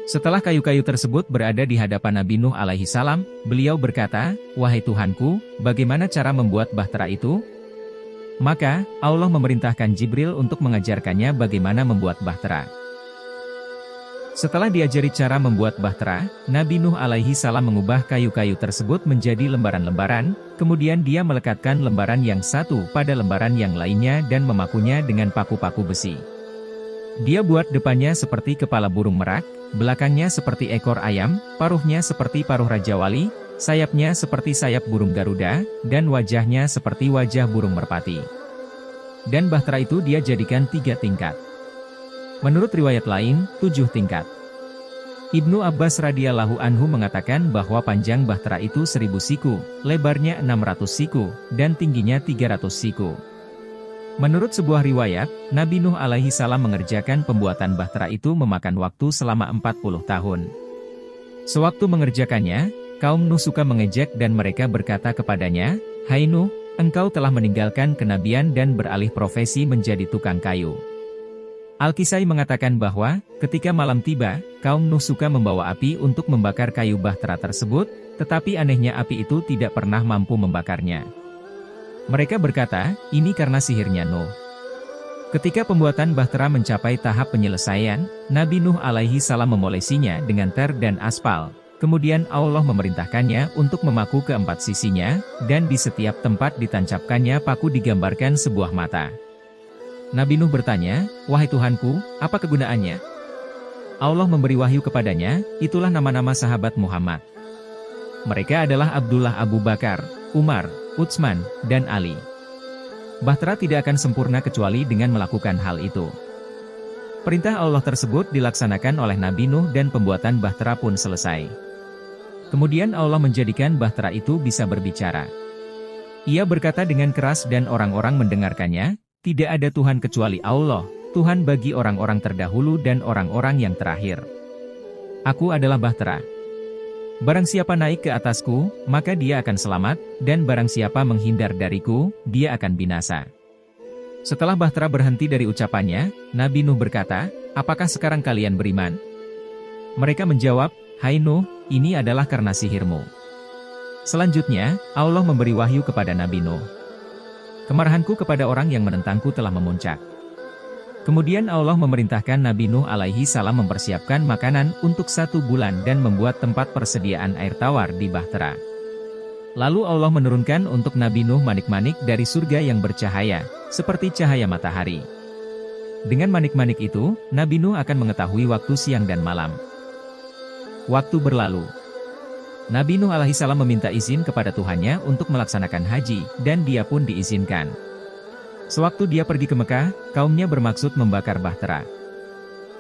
[SPEAKER 1] Setelah kayu-kayu tersebut berada di hadapan Nabi Nuh alaihi salam, beliau berkata, "Wahai Tuhanku, bagaimana cara membuat bahtera itu?" Maka, Allah memerintahkan Jibril untuk mengajarkannya bagaimana membuat bahtera. Setelah diajari cara membuat bahtera, Nabi Nuh alaihi salam mengubah kayu-kayu tersebut menjadi lembaran-lembaran, kemudian dia melekatkan lembaran yang satu pada lembaran yang lainnya dan memakunya dengan paku-paku besi. Dia buat depannya seperti kepala burung merak, belakangnya seperti ekor ayam, paruhnya seperti paruh Raja Wali, sayapnya seperti sayap burung Garuda, dan wajahnya seperti wajah burung merpati. Dan bahtera itu dia jadikan 3 tingkat. Menurut riwayat lain, 7 tingkat. Ibnu Abbas radhiyallahu anhu mengatakan bahwa panjang bahtera itu 1000 siku, lebarnya 600 siku, dan tingginya 300 siku. Menurut sebuah riwayat, Nabi Nuh alaihi salam mengerjakan pembuatan bahtera itu memakan waktu selama 40 tahun. Sewaktu mengerjakannya, kaum Nuh suka mengejek dan mereka berkata kepadanya, "Hai Nuh, engkau telah meninggalkan kenabian dan beralih profesi menjadi tukang kayu." Al-Kisai mengatakan bahwa, ketika malam tiba, kaum Nuh suka membawa api untuk membakar kayu bahtera tersebut, tetapi anehnya api itu tidak pernah mampu membakarnya. Mereka berkata, ini karena sihirnya Nuh. Ketika pembuatan bahtera mencapai tahap penyelesaian, Nabi Nuh alaihi salam memolesinya dengan ter dan aspal. Kemudian Allah memerintahkannya untuk memaku ke 4 sisinya, dan di setiap tempat ditancapkannya paku digambarkan sebuah mata. Nabi Nuh bertanya, "Wahai Tuhanku, apa kegunaannya?" Allah memberi wahyu kepadanya, itulah nama-nama sahabat Muhammad. Mereka adalah Abdullah Abu Bakar, Umar, Utsman, dan Ali. Bahtera tidak akan sempurna kecuali dengan melakukan hal itu. Perintah Allah tersebut dilaksanakan oleh Nabi Nuh dan pembuatan bahtera pun selesai. Kemudian Allah menjadikan bahtera itu bisa berbicara. Ia berkata dengan keras dan orang-orang mendengarkannya, "Tidak ada Tuhan kecuali Allah, Tuhan bagi orang-orang terdahulu dan orang-orang yang terakhir. Aku adalah bahtera. Barang siapa naik ke atasku, maka dia akan selamat, dan barang siapa menghindar dariku, dia akan binasa." Setelah bahtera berhenti dari ucapannya, Nabi Nuh berkata, "Apakah sekarang kalian beriman?" Mereka menjawab, "Hai Nuh, ini adalah karena sihirmu." Selanjutnya, Allah memberi wahyu kepada Nabi Nuh. "Kemarahanku kepada orang yang menentangku telah memuncak." Kemudian Allah memerintahkan Nabi Nuh alaihi salam mempersiapkan makanan untuk 1 bulan dan membuat tempat persediaan air tawar di bahtera. Lalu Allah menurunkan untuk Nabi Nuh manik-manik dari surga yang bercahaya, seperti cahaya matahari. Dengan manik-manik itu, Nabi Nuh akan mengetahui waktu siang dan malam. Waktu berlalu. Nabi Nuh alaihi salam meminta izin kepada Tuhannya untuk melaksanakan haji, dan dia pun diizinkan. Sewaktu dia pergi ke Mekah, kaumnya bermaksud membakar bahtera.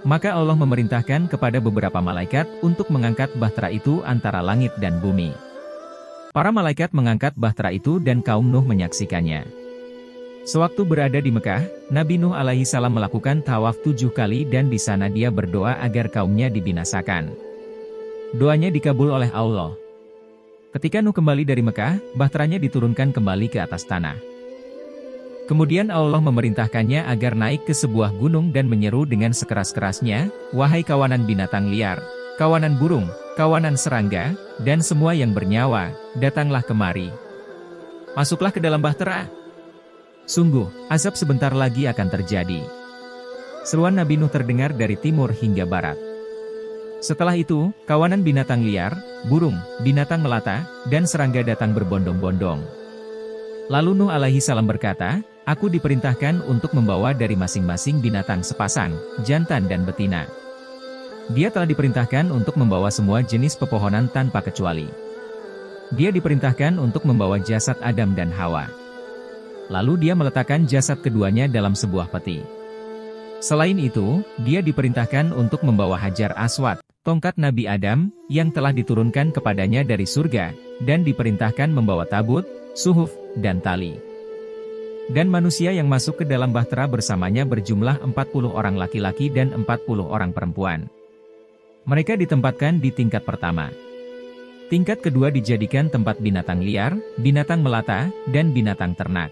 [SPEAKER 1] Maka Allah memerintahkan kepada beberapa malaikat untuk mengangkat bahtera itu antara langit dan bumi. Para malaikat mengangkat bahtera itu dan kaum Nuh menyaksikannya. Sewaktu berada di Mekah, Nabi Nuh alaihi salam melakukan tawaf 7 kali dan di sana dia berdoa agar kaumnya dibinasakan. Doanya dikabul oleh Allah. Ketika Nuh kembali dari Mekah, bahteranya diturunkan kembali ke atas tanah. Kemudian Allah memerintahkannya agar naik ke sebuah gunung dan menyeru dengan sekeras-kerasnya, "Wahai kawanan binatang liar, kawanan burung, kawanan serangga, dan semua yang bernyawa, datanglah kemari. Masuklah ke dalam bahtera. Sungguh, azab sebentar lagi akan terjadi." Seruan Nabi Nuh terdengar dari timur hingga barat. Setelah itu, kawanan binatang liar, burung, binatang melata, dan serangga datang berbondong-bondong. Lalu Nuh alaihi salam berkata, "Aku diperintahkan untuk membawa dari masing-masing binatang sepasang, jantan dan betina." Dia telah diperintahkan untuk membawa semua jenis pepohonan tanpa kecuali. Dia diperintahkan untuk membawa jasad Adam dan Hawa. Lalu dia meletakkan jasad keduanya dalam sebuah peti. Selain itu, dia diperintahkan untuk membawa Hajar Aswad, tongkat Nabi Adam, yang telah diturunkan kepadanya dari surga, dan diperintahkan membawa tabut, suhuf, dan tali. Dan manusia yang masuk ke dalam bahtera bersamanya berjumlah 40 orang laki-laki dan 40 orang perempuan. Mereka ditempatkan di tingkat pertama. Tingkat kedua dijadikan tempat binatang liar, binatang melata, dan binatang ternak.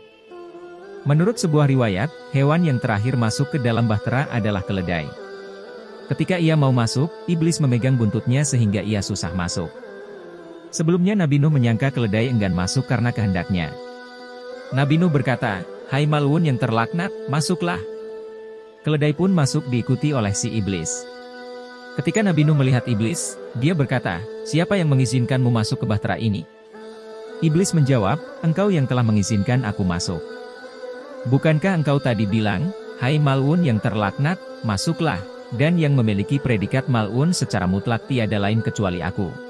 [SPEAKER 1] Menurut sebuah riwayat, hewan yang terakhir masuk ke dalam bahtera adalah keledai. Ketika ia mau masuk, iblis memegang buntutnya sehingga ia susah masuk. Sebelumnya Nabi Nuh menyangka keledai enggan masuk karena kehendaknya. Nabi Nuh berkata, "Hai Mal'un yang terlaknat, masuklah." Keledai pun masuk diikuti oleh si iblis. Ketika Nabi Nuh melihat iblis, dia berkata, "Siapa yang mengizinkanmu masuk ke bahtera ini?" Iblis menjawab, "Engkau yang telah mengizinkan aku masuk. Bukankah engkau tadi bilang, 'Hai Mal'un yang terlaknat, masuklah,' dan yang memiliki predikat Mal'un secara mutlak tiada lain kecuali aku."